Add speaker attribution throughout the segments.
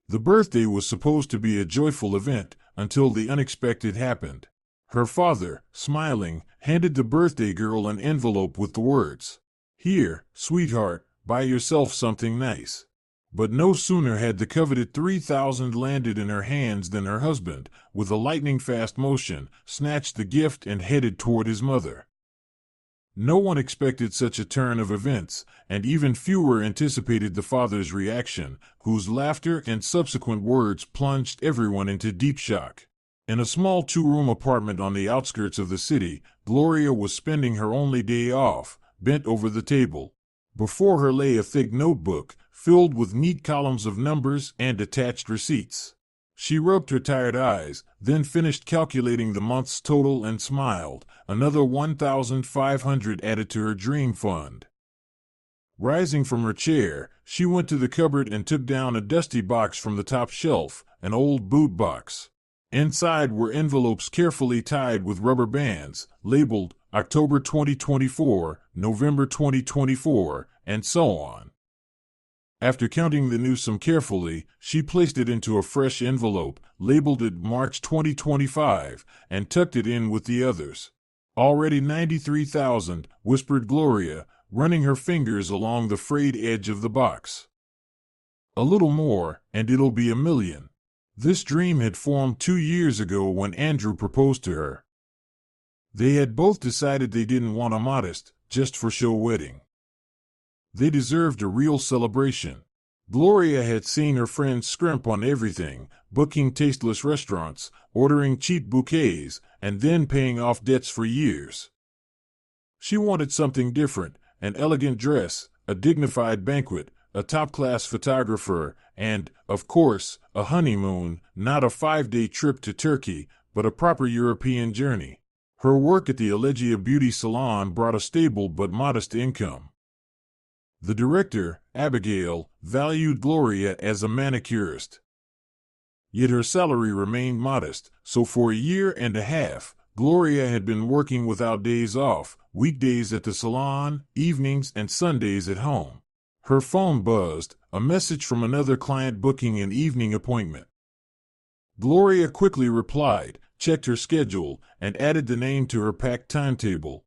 Speaker 1: The birthday was supposed to be a joyful event until the unexpected happened. Her father, smiling, handed the birthday girl an envelope with the words, "Here, sweetheart, buy yourself something nice." But no sooner had the coveted 3,000 landed in her hands than her husband, with a lightning-fast motion, snatched the gift and headed toward his mother. No one expected such a turn of events, and even fewer anticipated the father's reaction, whose laughter and subsequent words plunged everyone into deep shock. In a small two-room apartment on the outskirts of the city, Gloria was spending her only day off, bent over the table. Before her lay a thick notebook, filled with neat columns of numbers and attached receipts. She rubbed her tired eyes, then finished calculating the month's total and smiled. Another 1,500 added to her dream fund. Rising from her chair, she went to the cupboard and took down a dusty box from the top shelf, an old boot box. Inside were envelopes carefully tied with rubber bands, labeled October 2024, November 2024, and so on. After counting the new sum carefully, she placed it into a fresh envelope, labeled it March 2025, and tucked it in with the others. "Already 93,000, whispered Gloria, running her fingers along the frayed edge of the box. "A little more, and it'll be 1,000,000. This dream had formed 2 years ago when Andrew proposed to her. They had both decided they didn't want a modest, just-for-show wedding. They deserved a real celebration. Gloria had seen her friends scrimp on everything, booking tasteless restaurants, ordering cheap bouquets, and then paying off debts for years. She wanted something different, an elegant dress, a dignified banquet, a top-class photographer, and, of course, a honeymoon, not a 5-day trip to Turkey, but a proper European journey. Her work at the Allegia Beauty Salon brought a stable but modest income. The director, Abigail, valued Gloria as a manicurist. Yet her salary remained modest, so for a year and a half, Gloria had been working without days off, weekdays at the salon, evenings and Sundays at home. Her phone buzzed, a message from another client booking an evening appointment. Gloria quickly replied, checked her schedule, and added the name to her packed timetable.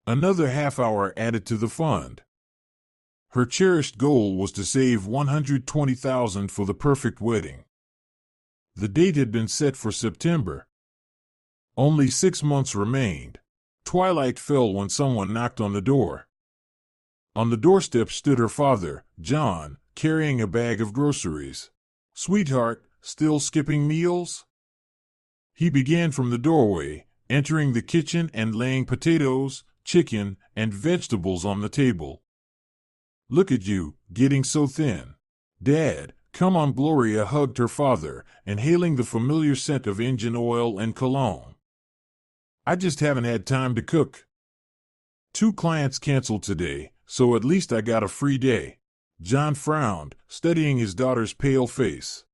Speaker 1: Another half hour added to the fund. Her cherished goal was to save $120,000 for the perfect wedding. The date had been set for September. Only 6 months remained. Twilight fell when someone knocked on the door. On the doorstep stood her father, John, carrying a bag of groceries. "Sweetheart, still skipping meals?" He began from the doorway, entering the kitchen and laying potatoes, chicken, and vegetables on the table. "Look at you, getting so thin." "Dad, come on." Gloria hugged her father, inhaling the familiar scent of engine oil and cologne. "I just haven't had time to cook. 2 clients canceled today, so at least I got a free day." John frowned, studying his daughter's pale face.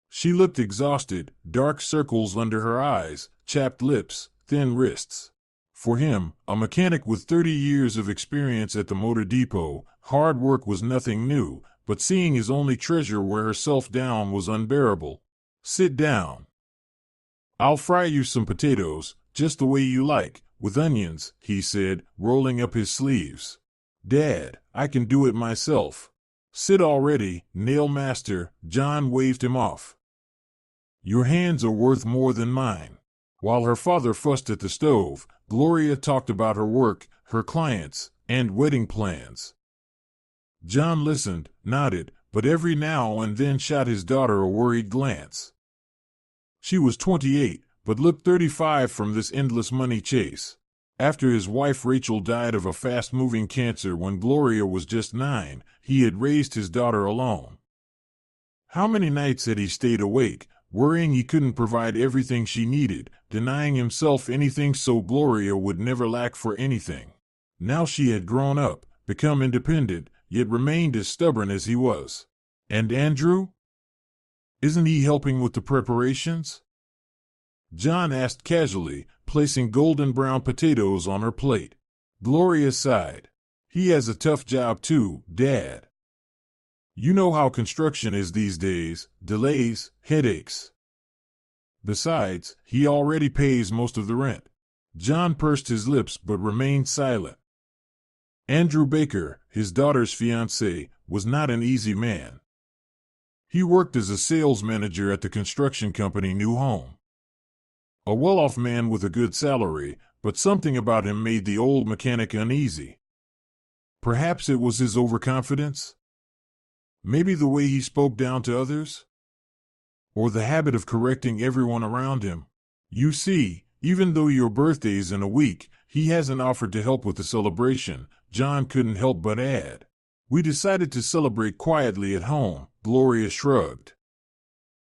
Speaker 1: She looked exhausted, dark circles under her eyes, chapped lips, thin wrists. For him, a mechanic with 30 years of experience at the motor depot, hard work was nothing new, but seeing his only treasure wear herself down was unbearable. "Sit down. I'll fry you some potatoes, just the way you like, with onions," he said, rolling up his sleeves. "Dad, I can do it myself." "Sit already, nail master." John waved him off. "Your hands are worth more than mine." While her father fussed at the stove, Gloria talked about her work, her clients, and wedding plans. John listened, nodded, but every now and then shot his daughter a worried glance. She was 28, but looked 35 from this endless money chase. After his wife Rachel died of a fast-moving cancer when Gloria was just 9, he had raised his daughter alone. How many nights had he stayed awake, worrying he couldn't provide everything she needed, denying himself anything so Gloria would never lack for anything. Now she had grown up, become independent, yet remained as stubborn as he was. "And Andrew? Isn't he helping with the preparations?" John asked casually, placing golden brown potatoes on her plate. Gloria sighed. "He has a tough job too, Dad." You know how construction is these days, delays, headaches. Besides, he already pays most of the rent. John pursed his lips but remained silent. Andrew Baker, his daughter's fiancé, was not an easy man. He worked as a sales manager at the construction company New Home. A well-off man with a good salary, but something about him made the old mechanic uneasy. Perhaps it was his overconfidence? Maybe the way he spoke down to others? Or the habit of correcting everyone around him? You see, even though your birthday's in a week, he hasn't offered to help with the celebration, John couldn't help but add. We decided to celebrate quietly at home, Gloria shrugged.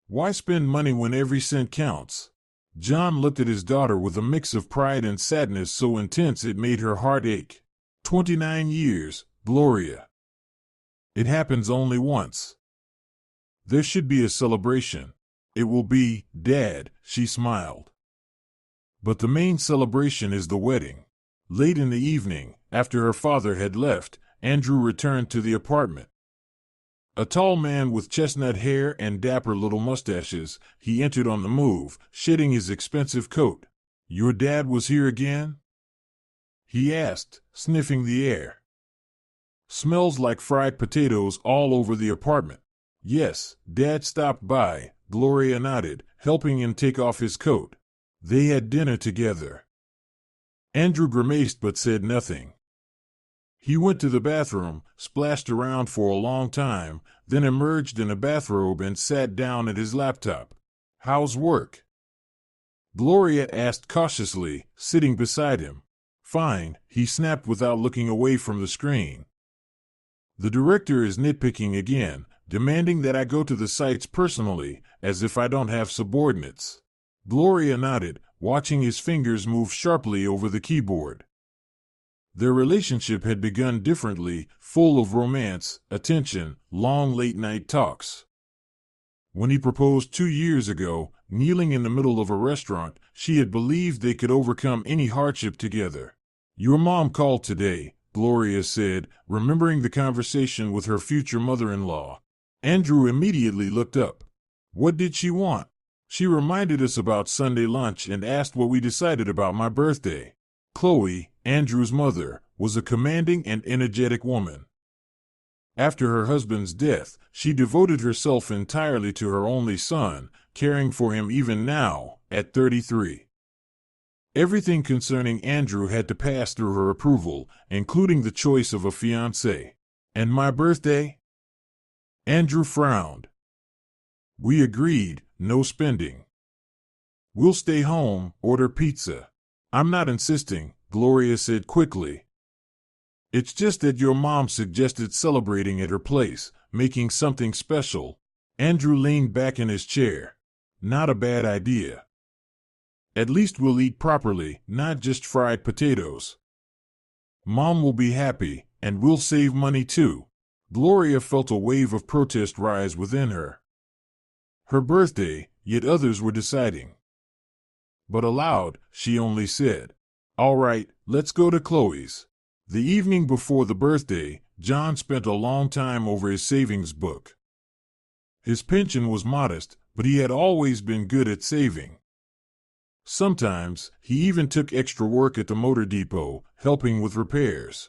Speaker 1: Why spend money when every cent counts? John looked at his daughter with a mix of pride and sadness so intense it made her heart ache. 29 years, Gloria. It happens only once. There should be a celebration. It will be, Dad, she smiled. But the main celebration is the wedding. Late in the evening, after her father had left, Andrew returned to the apartment. A tall man with chestnut hair and dapper little mustaches, he entered on the move, shedding his expensive coat. Your dad was here again? He asked, sniffing the air. Smells like fried potatoes all over the apartment. Yes, Dad stopped by, Gloria nodded, helping him take off his coat. They had dinner together. Andrew grimaced but said nothing. He went to the bathroom, splashed around for a long time, then emerged in a bathrobe and sat down at his laptop. How's work? Gloria asked cautiously, sitting beside him. Fine, he snapped without looking away from the screen. The director is nitpicking again, demanding that I go to the sites personally, as if I don't have subordinates. Gloria nodded, watching his fingers move sharply over the keyboard. Their relationship had begun differently, full of romance, attention, long late-night talks. When he proposed 2 years ago, kneeling in the middle of a restaurant, she had believed they could overcome any hardship together. Your mom called today, Gloria said, remembering the conversation with her future mother-in-law. Andrew immediately looked up. What did she want? She reminded us about Sunday lunch and asked what we decided about my birthday. Chloe, Andrew's mother, was a commanding and energetic woman. After her husband's death, she devoted herself entirely to her only son, caring for him even now, at 33. Everything concerning Andrew had to pass through her approval, including the choice of a fiancé. And my birthday? Andrew frowned. We agreed, no spending. We'll stay home, order pizza. I'm not insisting, Gloria said quickly. It's just that your mom suggested celebrating at her place, making something special. Andrew leaned back in his chair. Not a bad idea. At least we'll eat properly, not just fried potatoes. Mom will be happy, and we'll save money too. Gloria felt a wave of protest rise within her. Her birthday, yet others were deciding. But aloud, she only said, All right, let's go to Chloe's. The evening before the birthday, John spent a long time over his savings book. His pension was modest, but he had always been good at saving. Sometimes, he even took extra work at the motor depot, helping with repairs.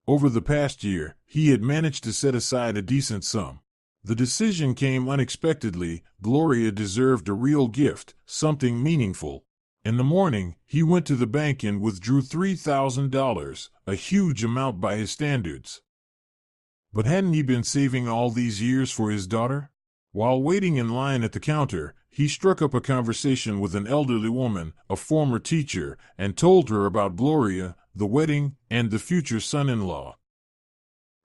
Speaker 1: Over the past year, he had managed to set aside a decent sum. The decision came unexpectedly. Gloria deserved a real gift, something meaningful. In the morning, he went to the bank and withdrew $3,000, a huge amount by his standards. But hadn't he been saving all these years for his daughter? While waiting in line at the counter, he struck up a conversation with an elderly woman, a former teacher, and told her about Gloria, the wedding, and the future son-in-law.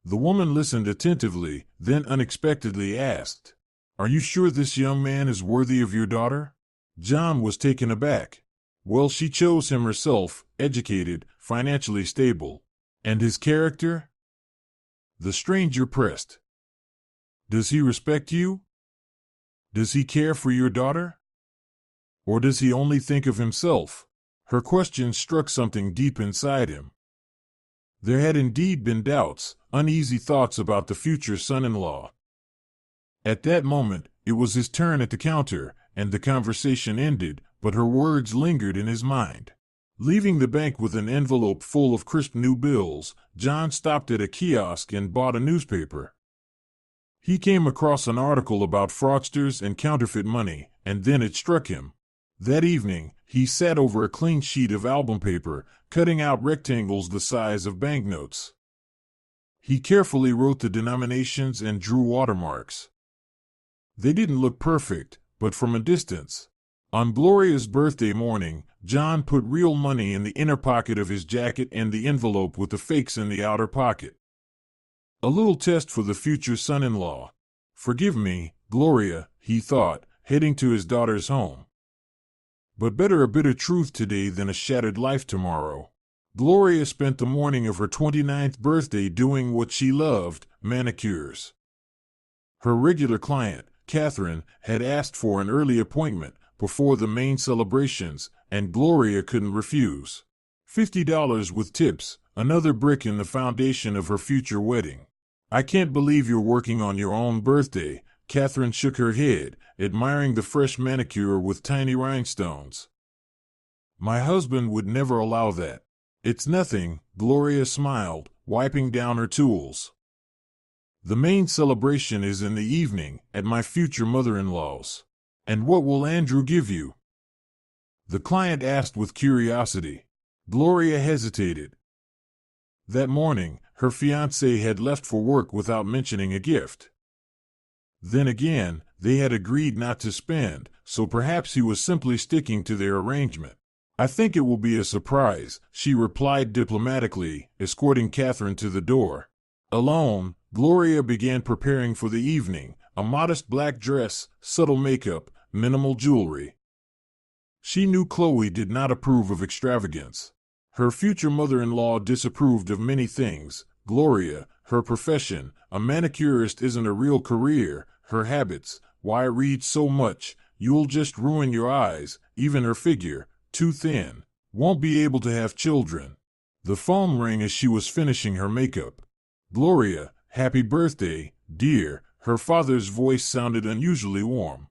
Speaker 1: The woman listened attentively, then unexpectedly asked, Are you sure this young man is worthy of your daughter? John was taken aback. Well, she chose him herself, educated, financially stable. And his character? The stranger pressed. Does he respect you? Does he care for your daughter? Or does he only think of himself? Her question struck something deep inside him. There had indeed been doubts, uneasy thoughts about the future son-in-law. At that moment, it was his turn at the counter, and the conversation ended, but her words lingered in his mind. Leaving the bank with an envelope full of crisp new bills, John stopped at a kiosk and bought a newspaper. He came across an article about fraudsters and counterfeit money, and then it struck him. That evening, he sat over a clean sheet of album paper, cutting out rectangles the size of banknotes. He carefully wrote the denominations and drew watermarks. They didn't look perfect, but from a distance. On Gloria's birthday morning, John put real money in the inner pocket of his jacket and the envelope with the fakes in the outer pocket. A little test for the future son-in-law. Forgive me, Gloria, he thought, heading to his daughter's home. But better a bitter truth today than a shattered life tomorrow. Gloria spent the morning of her 29th birthday doing what she loved, manicures. Her regular client, Catherine, had asked for an early appointment before the main celebrations, and Gloria couldn't refuse. $50 with tips, another brick in the foundation of her future wedding. I can't believe you're working on your own birthday. Catherine shook her head, admiring the fresh manicure with tiny rhinestones. My husband would never allow that. It's nothing, Gloria smiled, wiping down her tools. The main celebration is in the evening, at my future mother-in-law's. And what will Andrew give you? The client asked with curiosity. Gloria hesitated. That morning, her fiancé had left for work without mentioning a gift. Then again, they had agreed not to spend, so perhaps he was simply sticking to their arrangement. I think it will be a surprise, she replied diplomatically, escorting Catherine to the door. Alone, Gloria began preparing for the evening, a modest black dress, subtle makeup, minimal jewelry. She knew Chloe did not approve of extravagance. Her future mother-in-law disapproved of many things. Gloria, her profession, a manicurist isn't a real career, her habits, why read so much, you'll just ruin your eyes, even her figure, too thin, won't be able to have children. The phone rang as she was finishing her makeup. Gloria, happy birthday, dear, her father's voice sounded unusually warm.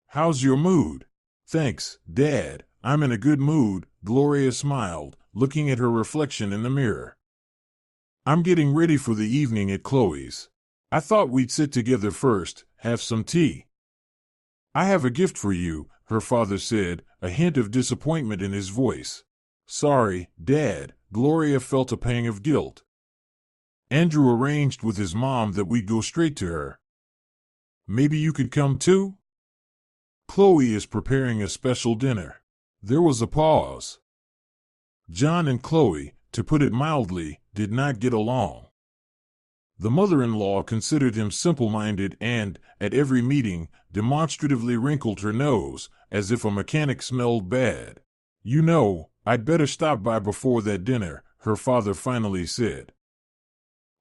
Speaker 1: How's your mood? Thanks, Dad, I'm in a good mood, Gloria smiled, looking at her reflection in the mirror. I'm getting ready for the evening at Chloe's. I thought we'd sit together first, have some tea. I have a gift for you, her father said, a hint of disappointment in his voice. Sorry, Dad, Gloria felt a pang of guilt. Andrew arranged with his mom that we'd go straight to her. Maybe you could come too? Chloe is preparing a special dinner. There was a pause. John and Chloe, to put it mildly, did not get along. The mother-in-law considered him simple-minded and, at every meeting, demonstratively wrinkled her nose, as if a mechanic smelled bad. You know, I'd better stop by before that dinner, her father finally said.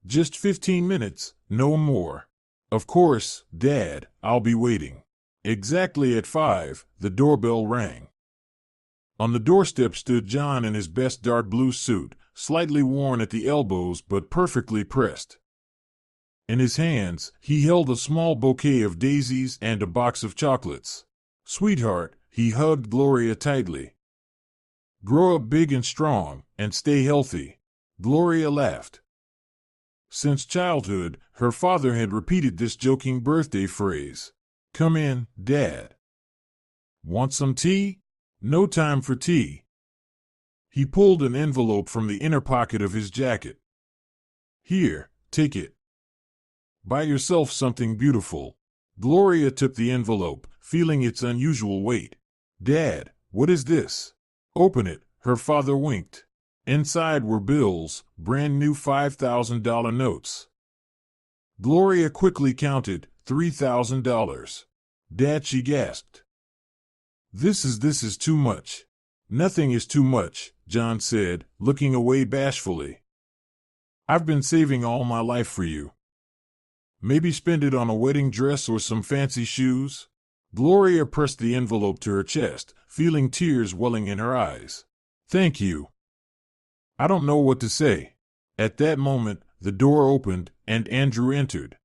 Speaker 1: Just 15 minutes, no more. Of course, Dad, I'll be waiting. Exactly at 5, the doorbell rang. On the doorstep stood John in his best dark blue suit, slightly worn at the elbows but perfectly pressed. In his hands, he held a small bouquet of daisies and a box of chocolates. Sweetheart, he hugged Gloria tightly. Grow up big and strong, and stay healthy. Gloria laughed. Since childhood, her father had repeated this joking birthday phrase. Come in, Dad. Want some tea? No time for tea. He pulled an envelope from the inner pocket of his jacket. Here, take it. Buy yourself something beautiful. Gloria took the envelope, feeling its unusual weight. Dad, what is this? Open it, her father winked. Inside were bills, brand new $5,000 notes. Gloria quickly counted, $3,000. Dad, she gasped. This is too much. Nothing is too much, John said, looking away bashfully. I've been saving all my life for you. Maybe spend it on a wedding dress or some fancy shoes? Gloria pressed the envelope to her chest, feeling tears welling in her eyes. Thank you. I don't know what to say. At that moment, the door opened, and Andrew entered.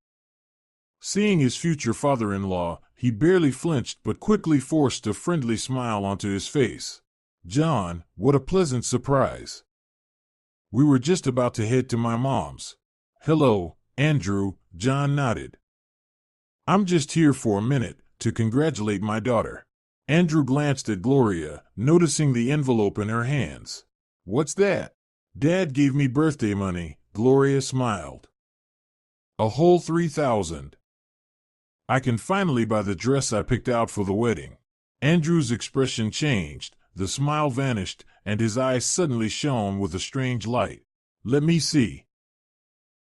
Speaker 1: Seeing his future father-in-law, he barely flinched but quickly forced a friendly smile onto his face. "John, what a pleasant surprise. We were just about to head to my mom's." "Hello, Andrew," John nodded. "I'm just here for a minute to congratulate my daughter." Andrew glanced at Gloria, noticing the envelope in her hands. "What's that?" "Dad gave me birthday money," Gloria smiled. "A whole 3,000. I can finally buy the dress I picked out for the wedding." Andrew's expression changed, the smile vanished, and his eyes suddenly shone with a strange light. "Let me see."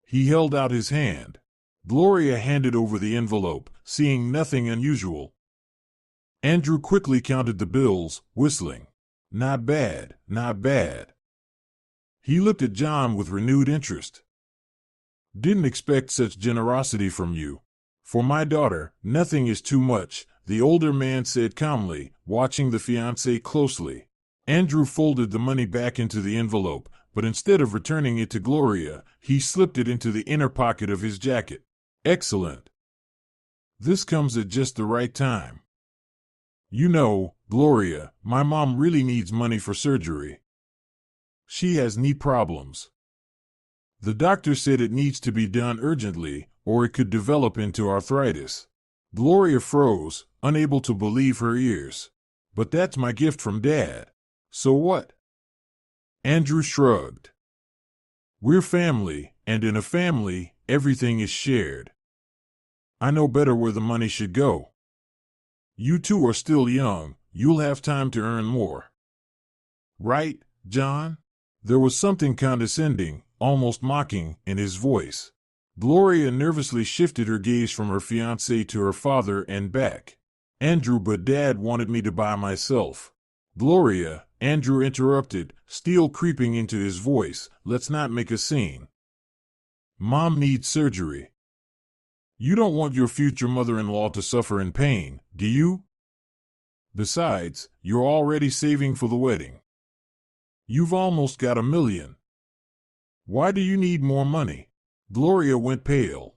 Speaker 1: He held out his hand. Gloria handed over the envelope, seeing nothing unusual. Andrew quickly counted the bills, whistling. "Not bad, not bad." He looked at John with renewed interest. "Didn't expect such generosity from you." "For my daughter, nothing is too much," the older man said calmly, watching the fiancée closely. Andrew folded the money back into the envelope, but instead of returning it to Gloria, he slipped it into the inner pocket of his jacket. "Excellent. This comes at just the right time. You know, Gloria, my mom really needs money for surgery. She has knee problems. The doctor said it needs to be done urgently, or it could develop into arthritis." Gloria froze, unable to believe her ears. "But that's my gift from Dad. So what?" Andrew shrugged. "We're family, and in a family, everything is shared. I know better where the money should go. You two are still young, you'll have time to earn more. Right, John?" There was something condescending, almost mocking, in his voice. Gloria nervously shifted her gaze from her fiancé to her father and back. "Andrew, but Dad wanted me to buy myself." "Gloria," Andrew interrupted, steel creeping into his voice, "let's not make a scene. Mom needs surgery. You don't want your future mother-in-law to suffer in pain, do you? Besides, you're already saving for the wedding. You've almost got $1 million. Why do you need more money?" Gloria went pale.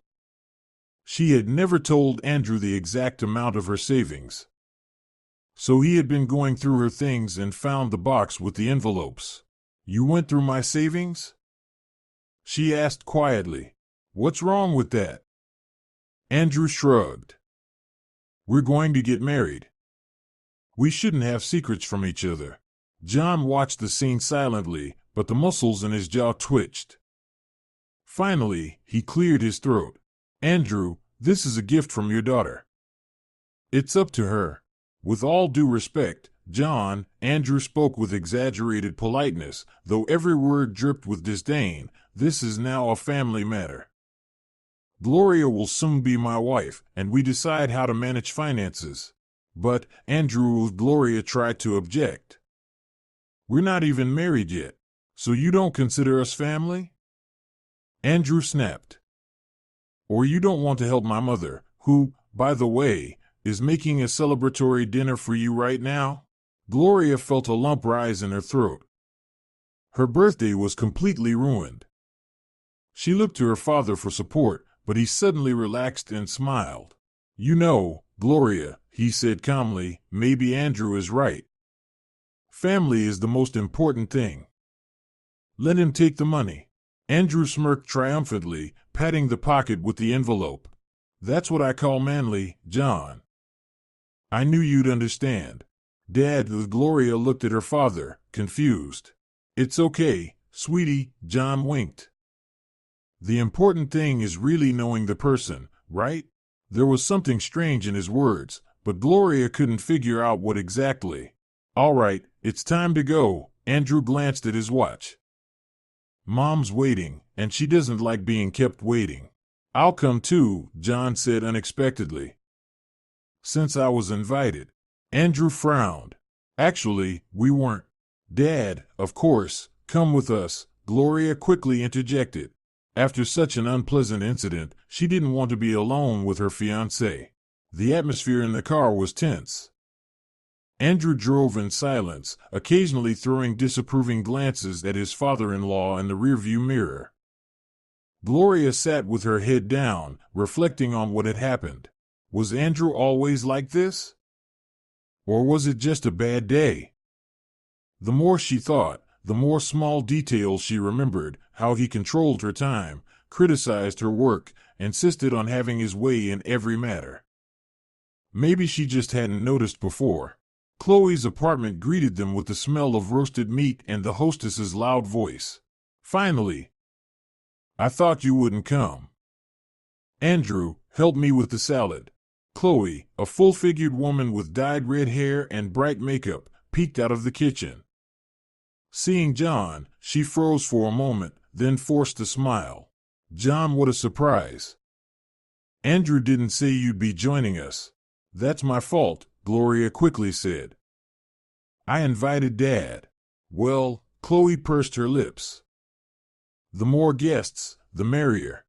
Speaker 1: She had never told Andrew the exact amount of her savings. So he had been going through her things and found the box with the envelopes. "You went through my savings?" she asked quietly. "What's wrong with that?" Andrew shrugged. "We're going to get married. We shouldn't have secrets from each other." John watched the scene silently, but the muscles in his jaw twitched. Finally, he cleared his throat. "Andrew, this is a gift from your daughter. It's up to her." With all due respect, John, Andrew spoke with exaggerated politeness, though every word dripped with disdain. "This is now a family matter. Gloria will soon be my wife, and we decide how to manage finances." "But," Gloria tried to object. "We're not even married yet. So you don't consider us family?" Andrew snapped. "Or you don't want to help my mother, who, by the way, is making a celebratory dinner for you right now?" Gloria felt a lump rise in her throat. Her birthday was completely ruined. She looked to her father for support, but he suddenly relaxed and smiled. "You know, Gloria," he said calmly, "maybe Andrew is right. Family is the most important thing. Let him take the money." Andrew smirked triumphantly, patting the pocket with the envelope. "That's what I call manly, John. I knew you'd understand." Dad, Gloria looked at her father, confused. "It's okay, sweetie," John winked. "The important thing is really knowing the person, right?" There was something strange in his words, but Gloria couldn't figure out what exactly. "All right, it's time to go." Andrew glanced at his watch. "Mom's waiting, and she doesn't like being kept waiting." "I'll come too," John said unexpectedly. "Since I was invited." Andrew frowned. "Actually, we weren't." "Dad, of course, come with us," Gloria quickly interjected. After such an unpleasant incident, she didn't want to be alone with her fiancé. The atmosphere in the car was tense. Andrew drove in silence, occasionally throwing disapproving glances at his father-in-law in the rearview mirror. Gloria sat with her head down, reflecting on what had happened. Was Andrew always like this? Or was it just a bad day? The more she thought, the more small details she remembered: how he controlled her time, criticized her work, insisted on having his way in every matter. Maybe she just hadn't noticed before. Chloe's apartment greeted them with the smell of roasted meat and the hostess's loud voice. Finally. I thought you wouldn't come. Andrew, help me with the salad. Chloe, a full-figured woman with dyed red hair and bright makeup, peeked out of the kitchen. Seeing John, she froze for a moment, then forced a smile. John, what a surprise. Andrew didn't say you'd be joining us. That's my fault, Gloria quickly said. I invited Dad. Well, Chloe pursed her lips. The more guests, the merrier.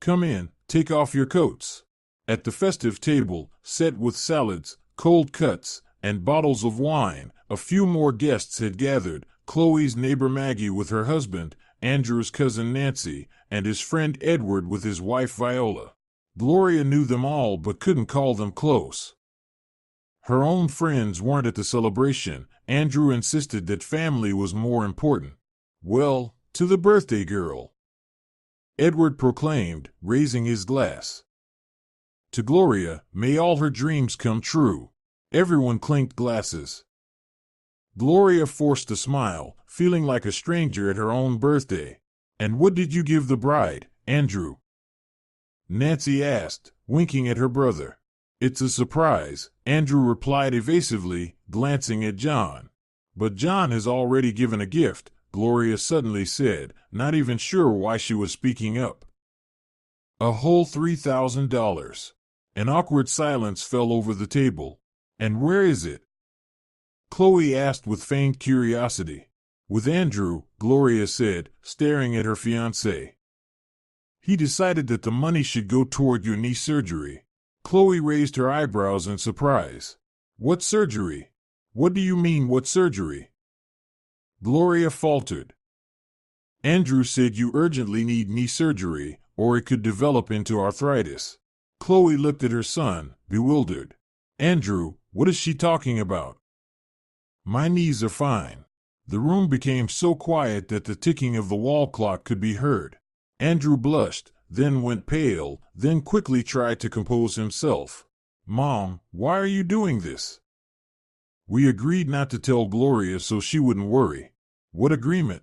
Speaker 1: Come in, take off your coats. At the festive table, set with salads, cold cuts, and bottles of wine, a few more guests had gathered: Chloe's neighbor Maggie with her husband, Andrew's cousin Nancy, and his friend Edward with his wife Viola. Gloria knew them all but couldn't call them close. Her own friends weren't at the celebration. Andrew insisted that family was more important. Well, to the birthday girl, Edward proclaimed, raising his glass. To Gloria, may all her dreams come true. Everyone clinked glasses. Gloria forced a smile, feeling like a stranger at her own birthday. And what did you give the bride, Andrew? Nancy asked, winking at her brother. It's a surprise, Andrew replied evasively, glancing at John. But John has already given a gift, Gloria suddenly said, not even sure why she was speaking up. A whole $3,000. An awkward silence fell over the table. And where is it? Chloe asked with feigned curiosity. With Andrew, Gloria said, staring at her fiancé. He decided that the money should go toward your knee surgery. Chloe raised her eyebrows in surprise. What surgery? What do you mean, what surgery? Gloria faltered. Andrew said you urgently need knee surgery, or it could develop into arthritis. Chloe looked at her son, bewildered. Andrew, what is she talking about? My knees are fine. The room became so quiet that the ticking of the wall clock could be heard. Andrew blushed, then went pale, then quickly tried to compose himself. Mom, why are you doing this? We agreed not to tell Gloria so she wouldn't worry. What agreement?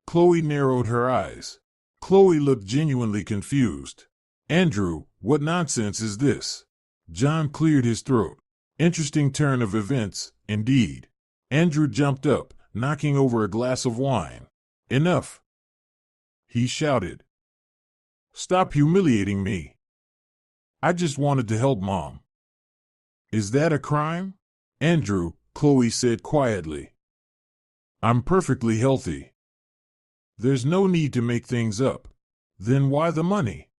Speaker 1: Chloe narrowed her eyes. Chloe looked genuinely confused. Andrew, what nonsense is this? John cleared his throat. Interesting turn of events, indeed. Andrew jumped up, knocking over a glass of wine. Enough! He shouted. Stop humiliating me. I just wanted to help Mom. Is that a crime? Andrew, Chloe said quietly. I'm perfectly healthy. There's no need to make things up. Then why the money?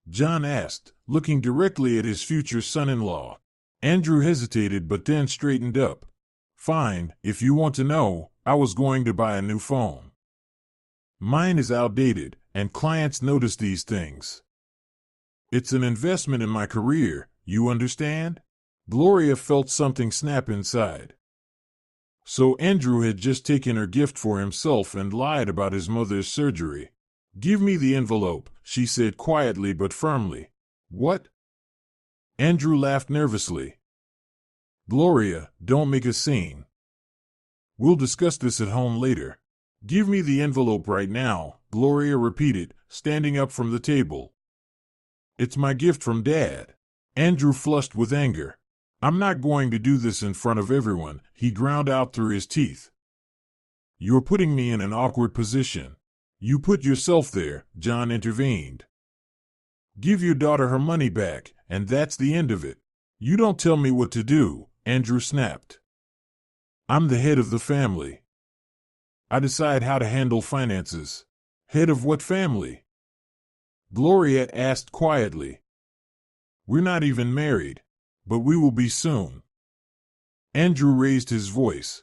Speaker 1: John asked, looking directly at his future son-in-law. Andrew hesitated but then straightened up. Fine, if you want to know, I was going to buy a new phone. Mine is outdated, and clients notice these things. It's an investment in my career, you understand? Gloria felt something snap inside. So Andrew had just taken her gift for himself and lied about his mother's surgery. Give me the envelope, she said quietly but firmly. What? Andrew laughed nervously. Gloria, don't make a scene. We'll discuss this at home later. Give me the envelope right now, Gloria repeated, standing up from the table. It's my gift from Dad. Andrew flushed with anger. I'm not going to do this in front of everyone, he ground out through his teeth. You're putting me in an awkward position. You put yourself there, John intervened. Give your daughter her money back, and that's the end of it. You don't tell me what to do, Andrew snapped. I'm the head of the family. I decide how to handle finances. Head of what family? Gloria asked quietly. We're not even married, but we will be soon. Andrew raised his voice.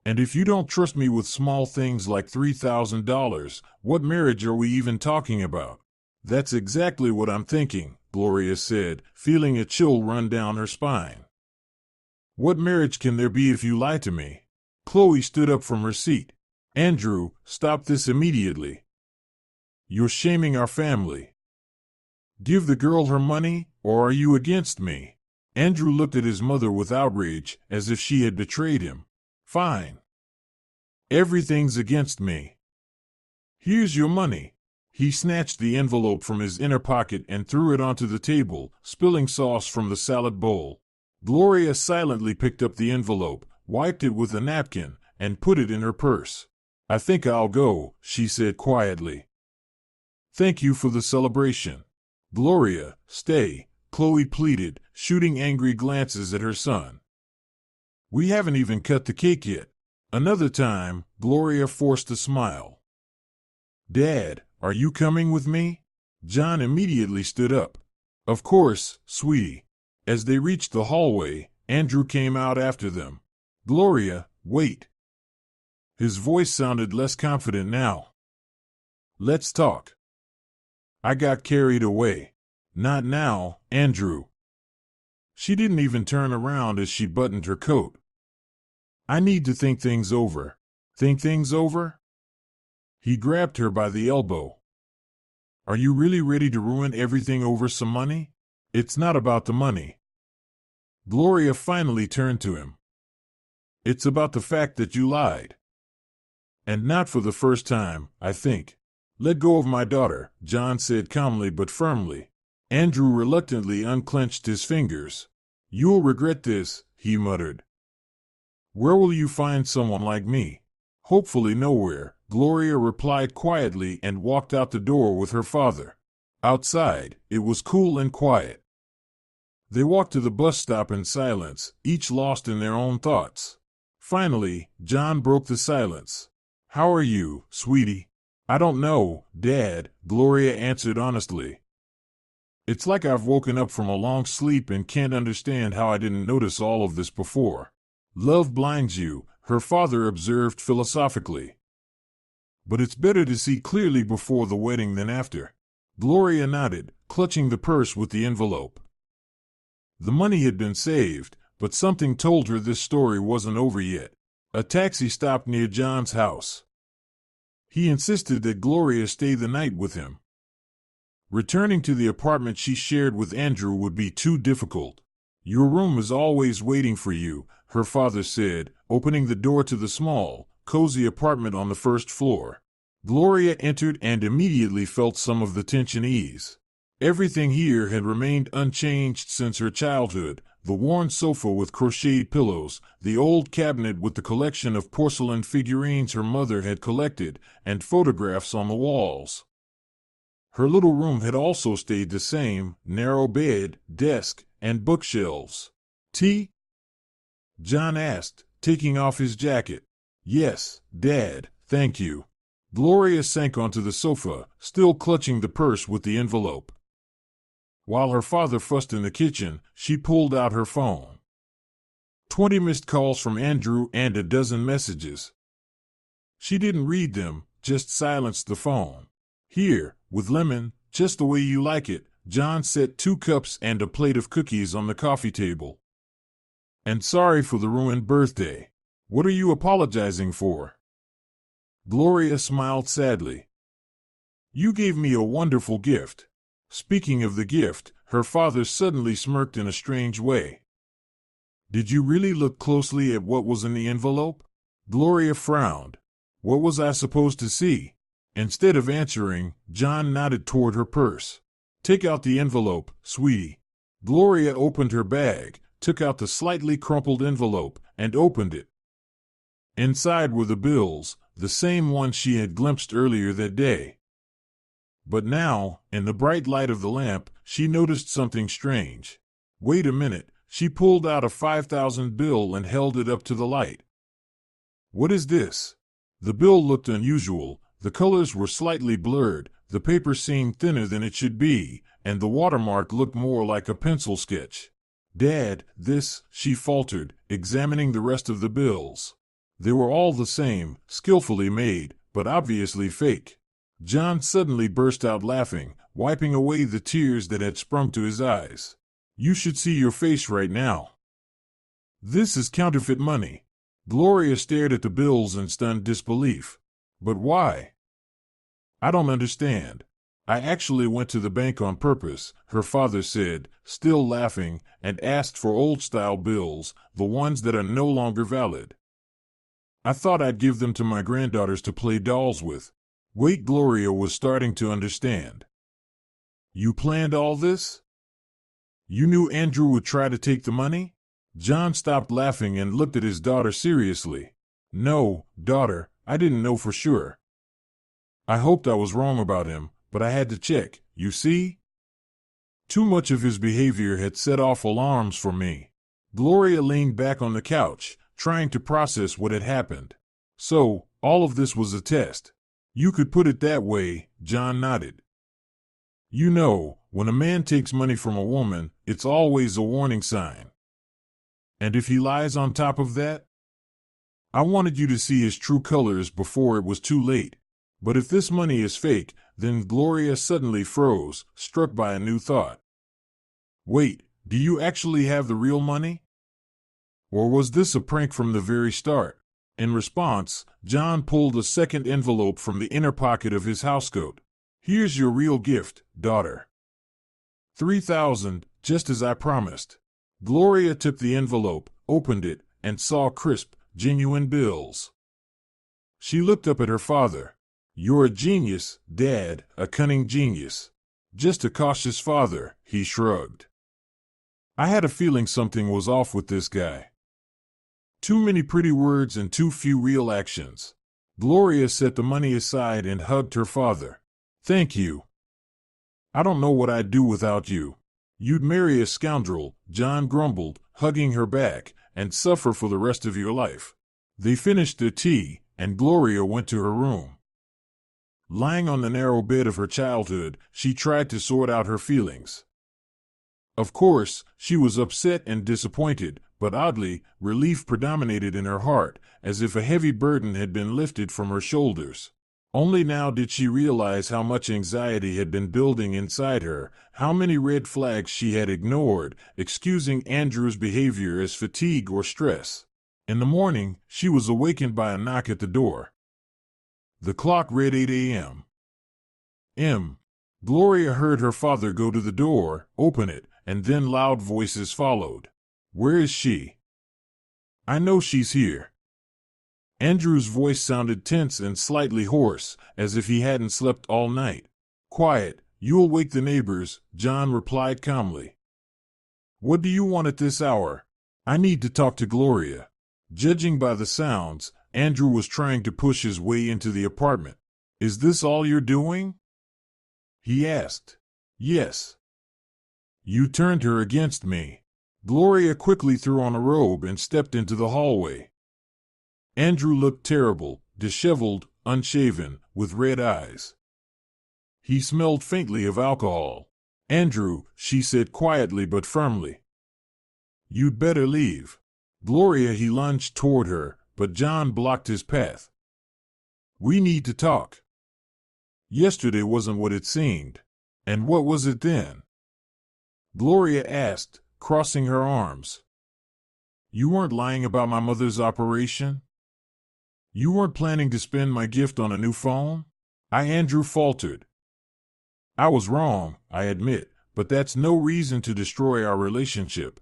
Speaker 1: And if you don't trust me with small things like $3,000, what marriage are we even talking about? That's exactly what I'm thinking, Gloria said, feeling a chill run down her spine. What marriage can there be if you lie to me? Chloe stood up from her seat. Andrew, stop this immediately. You're shaming our family. Give the girl her money, or are you against me? Andrew looked at his mother with outrage, as if she had betrayed him. Fine. Everything's against me. Here's your money. He snatched the envelope from his inner pocket and threw it onto the table, spilling sauce from the salad bowl. Gloria silently picked up the envelope, wiped it with a napkin, and put it in her purse. I think I'll go, she said quietly. Thank you for the celebration. Gloria, stay, Chloe pleaded, shooting angry glances at her son. We haven't even cut the cake yet. Another time, Gloria forced a smile. Dad, are you coming with me? John immediately stood up. Of course, sweetie. As they reached the hallway, Andrew came out after them. Gloria, wait. His voice sounded less confident now. Let's talk. I got carried away. Not now, Andrew. She didn't even turn around as she buttoned her coat. I need to think things over. Think things over? He grabbed her by the elbow. Are you really ready to ruin everything over some money? It's not about the money. Gloria finally turned to him. It's about the fact that you lied. And not for the first time, I think. Let go of my daughter, John said calmly but firmly. Andrew reluctantly unclenched his fingers. You'll regret this, he muttered. Where will you find someone like me? Hopefully nowhere, Gloria replied quietly and walked out the door with her father. Outside, it was cool and quiet. They walked to the bus stop in silence, each lost in their own thoughts. Finally, John broke the silence. How are you, sweetie? I don't know, Dad, Gloria answered honestly. It's like I've woken up from a long sleep and can't understand how I didn't notice all of this before. Love blinds you, her father observed philosophically. But it's better to see clearly before the wedding than after. Gloria nodded, clutching the purse with the envelope. The money had been saved, but something told her this story wasn't over yet. A taxi stopped near John's house. He insisted that Gloria stay the night with him. Returning to the apartment she shared with Andrew would be too difficult. Your room is always waiting for you, her father said, opening the door to the small, cozy apartment on the first floor. Gloria entered and immediately felt some of the tension ease. Everything here had remained unchanged since her childhood: the worn sofa with crocheted pillows, the old cabinet with the collection of porcelain figurines her mother had collected, and photographs on the walls. Her little room had also stayed the same: narrow bed, desk, and bookshelves. Tea? John asked, taking off his jacket. Yes, Dad, thank you. Gloria sank onto the sofa, still clutching the purse with the envelope. While her father fussed in the kitchen, she pulled out her phone. 20 missed calls from Andrew and a dozen messages. She didn't read them, just silenced the phone. Here, with lemon, just the way you like it, John set 2 cups and a plate of cookies on the coffee table. And sorry for the ruined birthday. What are you apologizing for? Gloria smiled sadly. You gave me a wonderful gift. Speaking of the gift, her father suddenly smirked in a strange way. Did you really look closely at what was in the envelope? Gloria frowned. What was I supposed to see? Instead of answering, John nodded toward her purse. Take out the envelope, sweetie. Gloria opened her bag, took out the slightly crumpled envelope, and opened it. Inside were the bills, the same ones she had glimpsed earlier that day. But now, in the bright light of the lamp, she noticed something strange. Wait a minute, she pulled out a 5,000 bill and held it up to the light. What is this? The bill looked unusual, the colors were slightly blurred, the paper seemed thinner than it should be, and the watermark looked more like a pencil sketch. Dad, this, she faltered, examining the rest of the bills. They were all the same, skillfully made, but obviously fake. John suddenly burst out laughing, wiping away the tears that had sprung to his eyes. You should see your face right now. This is counterfeit money. Gloria stared at the bills in stunned disbelief. But why? I don't understand. I actually went to the bank on purpose, her father said, still laughing, and asked for old-style bills, the ones that are no longer valid. I thought I'd give them to my granddaughters to play dolls with. Wait, Gloria was starting to understand. You planned all this? You knew Andrew would try to take the money? John stopped laughing and looked at his daughter seriously. No, daughter, I didn't know for sure. I hoped I was wrong about him, but I had to check, you see? Too much of his behavior had set off alarms for me. Gloria leaned back on the couch, trying to process what had happened. So, all of this was a test. You could put it that way, John nodded. You know, when a man takes money from a woman, it's always a warning sign. And if he lies on top of that? I wanted you to see his true colors before it was too late. But if this money is fake, then Gloria suddenly froze, struck by a new thought. Wait, do you actually have the real money? Or was this a prank from the very start? In response, John pulled a second envelope from the inner pocket of his housecoat. Here's your real gift, daughter. 3,000, just as I promised. Gloria took the envelope, opened it, and saw crisp, genuine bills. She looked up at her father. You're a genius, Dad, a cunning genius. Just a cautious father, he shrugged. I had a feeling something was off with this guy. Too many pretty words and too few real actions. Gloria set the money aside and hugged her father. Thank you. I don't know what I'd do without you. You'd marry a scoundrel, John grumbled, hugging her back, and suffer for the rest of your life. They finished their tea, and Gloria went to her room. Lying on the narrow bed of her childhood, she tried to sort out her feelings. Of course, she was upset and disappointed, but oddly, relief predominated in her heart, as if a heavy burden had been lifted from her shoulders. Only now did she realize how much anxiety had been building inside her, how many red flags she had ignored, excusing Andrew's behavior as fatigue or stress. In the morning, she was awakened by a knock at the door. The clock read 8 a.m. Gloria heard her father go to the door, open it, and then loud voices followed. Where is she? I know she's here. Andrew's voice sounded tense and slightly hoarse, as if he hadn't slept all night. Quiet, you'll wake the neighbors, John replied calmly. What do you want at this hour? I need to talk to Gloria. Judging by the sounds, Andrew was trying to push his way into the apartment. Is this all you're doing? He asked. Yes. You turned her against me. Gloria quickly threw on a robe and stepped into the hallway. Andrew looked terrible, disheveled, unshaven, with red eyes. He smelled faintly of alcohol. Andrew, she said quietly but firmly. You'd better leave. Gloria, he lunged toward her, but John blocked his path. We need to talk. Yesterday wasn't what it seemed. And what was it then? Gloria asked, crossing her arms. You weren't lying about my mother's operation? You weren't planning to spend my gift on a new phone? Andrew faltered. I was wrong, I admit, but that's no reason to destroy our relationship.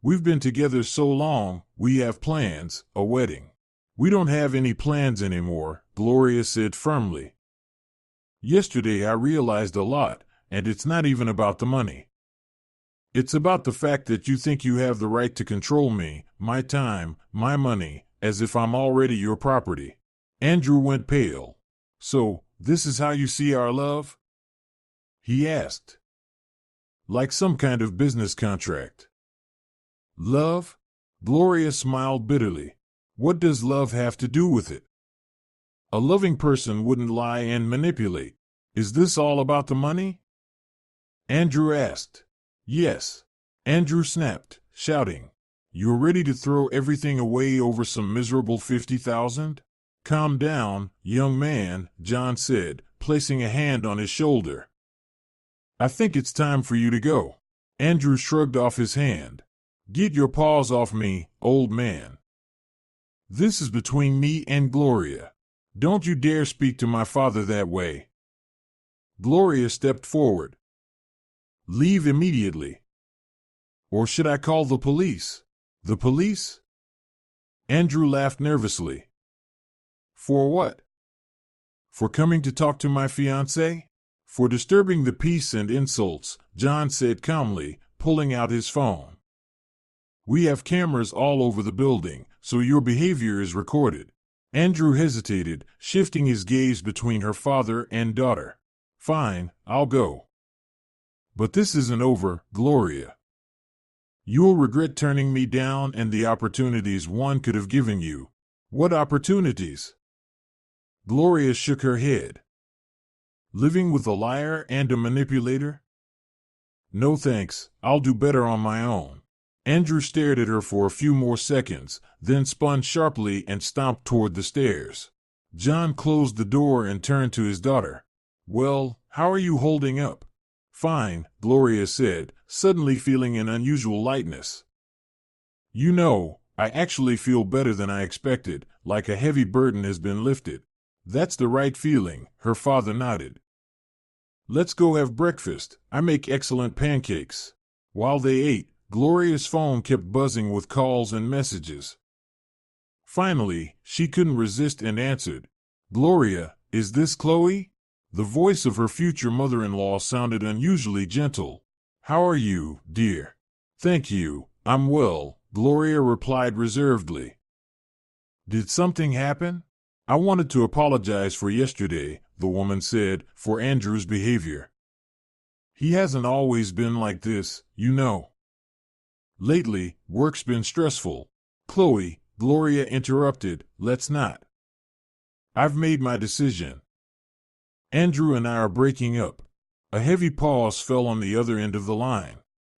Speaker 1: We've been together so long, we have plans, a wedding. We don't have any plans anymore, Gloria said firmly. Yesterday I realized a lot, and it's not even about the money. It's about the fact that you think you have the right to control me, my time, my money, as if I'm already your property. Andrew went pale. So, this is how you see our love? He asked. Like some kind of business contract. Love? Gloria smiled bitterly. What does love have to do with it? A loving person wouldn't lie and manipulate. Is this all about the money? Andrew asked. Yes. Andrew snapped, shouting. You're ready to throw everything away over some miserable 50,000? Calm down, young man, John said, placing a hand on his shoulder. I think it's time for you to go. Andrew shrugged off his hand. Get your paws off me, old man. This is between me and Gloria. Don't you dare speak to my father that way. Gloria stepped forward. Leave immediately. Or should I call the police? The police? Andrew laughed nervously. For what? For coming to talk to my fiancée? For disturbing the peace and insults, John said calmly, pulling out his phone. We have cameras all over the building, so your behavior is recorded. Andrew hesitated, shifting his gaze between her father and daughter. Fine, I'll go. But this isn't over, Gloria. You'll regret turning me down and the opportunities one could have given you. What opportunities? Gloria shook her head. Living with a liar and a manipulator? No thanks, I'll do better on my own. Andrew stared at her for a few more seconds, then spun sharply and stomped toward the stairs. John closed the door and turned to his daughter. Well, how are you holding up? Fine, Gloria said, suddenly feeling an unusual lightness. You know, I actually feel better than I expected, like a heavy burden has been lifted. That's the right feeling, her father nodded. Let's go have breakfast. I make excellent pancakes. While they ate, Gloria's phone kept buzzing with calls and messages. Finally, she couldn't resist and answered. Gloria, is this Chloe? The voice of her future mother-in-law sounded unusually gentle. How are you, dear? Thank you, I'm well, Gloria replied reservedly. Did something happen? I wanted to apologize for yesterday, the woman said, for Andrew's behavior. He hasn't always been like this, you know. Lately, work's been stressful. Chloe, Gloria interrupted, let's not. I've made my decision. Andrew and I are breaking up. A heavy pause fell on the other end of the line.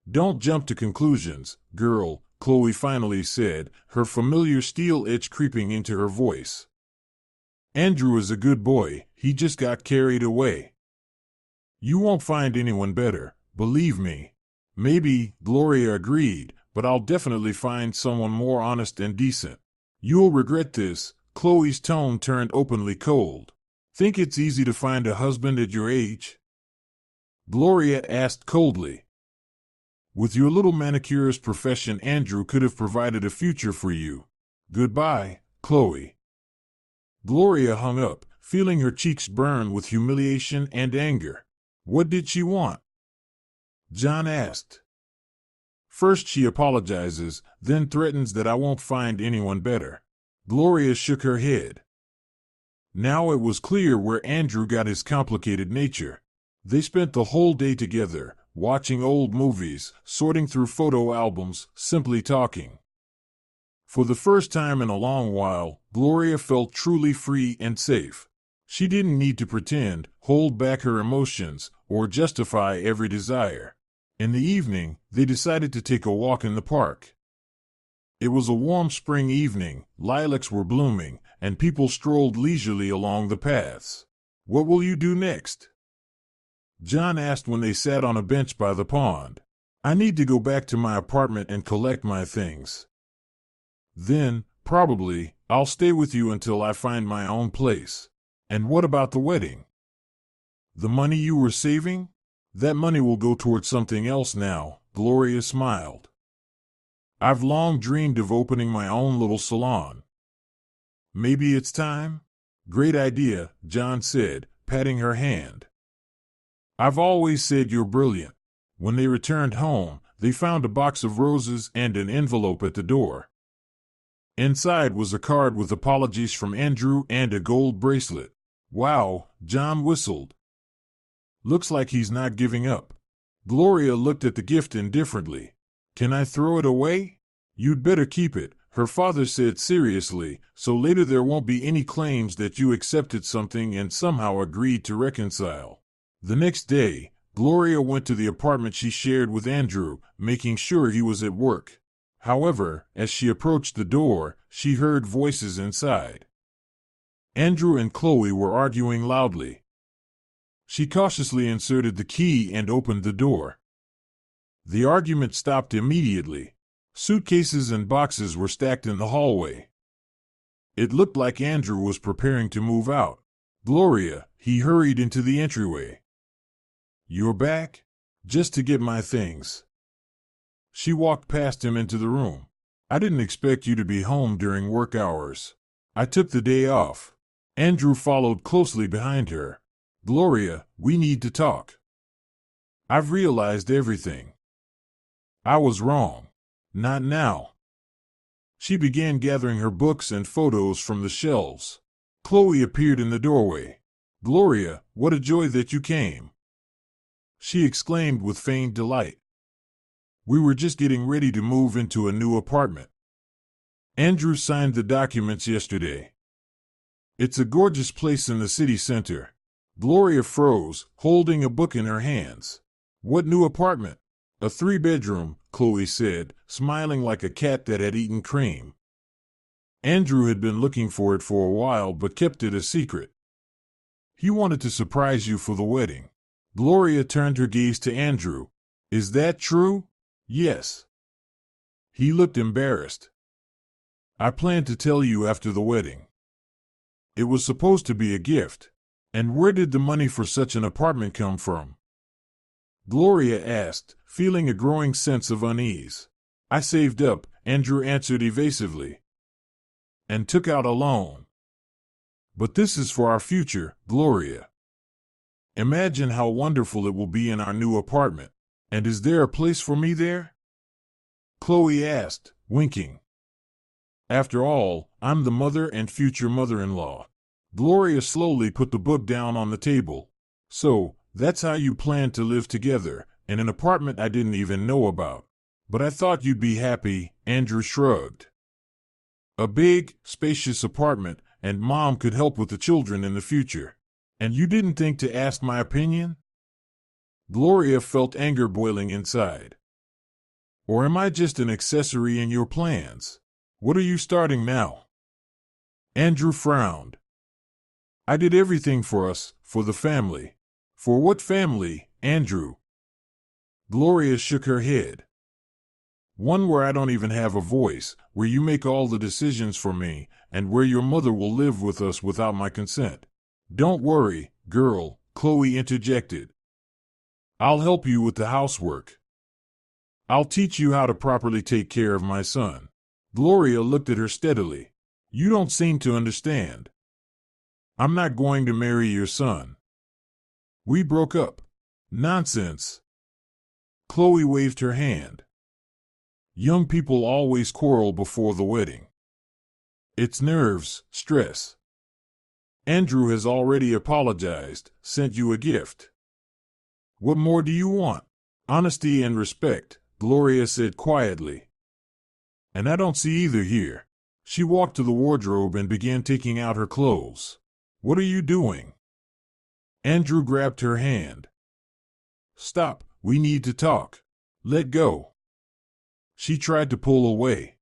Speaker 1: Don't jump to conclusions, girl, Chloe finally said, her familiar steel edge creeping into her voice. Andrew is a good boy, he just got carried away. You won't find anyone better, believe me. Maybe, Gloria agreed, but I'll definitely find someone more honest and decent. You'll regret this, Chloe's tone turned openly cold. Think it's easy to find a husband at your age? Gloria asked coldly. With your little manicurist profession, Andrew could have provided a future for you. Goodbye, Chloe. Gloria hung up, feeling her cheeks burn with humiliation and anger. What did she want? John asked. First she apologizes, then threatens that I won't find anyone better. Gloria shook her head. Now it was clear where Andrew got his complicated nature. They spent the whole day together, watching old movies, sorting through photo albums, simply talking. For the first time in a long while, Gloria felt truly free and safe. She didn't need to pretend, hold back her emotions, or justify every desire. In the evening, they decided to take a walk in the park. It was a warm spring evening, lilacs were blooming, and people strolled leisurely along the paths. What will you do next? John asked when they sat on a bench by the pond. I need to go back to my apartment and collect my things. Then, probably, I'll stay with you until I find my own place. And what about the wedding? The money you were saving? That money will go towards something else now, Gloria smiled. I've long dreamed of opening my own little salon. Maybe it's time? Great idea, John said, patting her hand. I've always said you're brilliant. When they returned home, they found a box of roses and an envelope at the door. Inside was a card with apologies from Andrew and a gold bracelet. Wow, John whistled. Looks like he's not giving up. Gloria looked at the gift indifferently. Can I throw it away? You'd better keep it, her father said seriously, so later there won't be any claims that you accepted something and somehow agreed to reconcile. The next day, Gloria went to the apartment she shared with Andrew, making sure he was at work. However, as she approached the door, she heard voices inside. Andrew and Chloe were arguing loudly. She cautiously inserted the key and opened the door. The argument stopped immediately. Suitcases and boxes were stacked in the hallway. It looked like Andrew was preparing to move out. "Gloria," he hurried into the entryway. "You're back?" "Just to get my things." She walked past him into the room. "I didn't expect you to be home during work hours. I took the day off." Andrew followed closely behind her. "Gloria, we need to talk. I've realized everything. I was wrong." "Not now." She began gathering her books and photos from the shelves. Chloe appeared in the doorway. "Gloria, what a joy that you came!" she exclaimed with feigned delight. "We were just getting ready to move into a new apartment. Andrew signed the documents yesterday. It's a gorgeous place in the city center." Gloria froze, holding a book in her hands. "What new apartment?" "A 3-bedroom, Chloe said, smiling like a cat that had eaten cream. Andrew had been looking for it for a while but kept it a secret. He wanted to surprise you for the wedding. Gloria turned her gaze to Andrew. "Is that true?" "Yes." He looked embarrassed. "I planned to tell you after the wedding. It was supposed to be a gift. And where did the money for such an apartment come from?" Gloria asked, feeling a growing sense of unease. "I saved up," Andrew answered evasively. "And took out a loan. But this is for our future, Gloria. Imagine how wonderful it will be in our new apartment. And is there a place for me there?" Chloe asked, winking. "After all, I'm the mother and future mother-in-law." Gloria slowly put the book down on the table. "So, that's how you plan to live together, in an apartment I didn't even know about. But I thought you'd be happy," Andrew shrugged. "A big, spacious apartment, and Mom could help with the children in the future. And you didn't think to ask my opinion?" Gloria felt anger boiling inside. "Or am I just an accessory in your plans? What are you starting now?" Andrew frowned. "I did everything for us, for the family." "For what family, Andrew?" Gloria shook her head. "One where I don't even have a voice, where you make all the decisions for me, and where your mother will live with us without my consent." "Don't worry, girl," Chloe interjected. "I'll help you with the housework. I'll teach you how to properly take care of my son." Gloria looked at her steadily. "You don't seem to understand. I'm not going to marry your son. We broke up." "Nonsense." Chloe waved her hand. "Young people always quarrel before the wedding. It's nerves, stress. Andrew has already apologized, sent you a gift. What more do you want?" "Honesty and respect," Gloria said quietly. "And I don't see either here." She walked to the wardrobe and began taking out her clothes. "What are you doing?" Andrew grabbed her hand. "Stop, we need to talk." "Let go." She tried to pull away.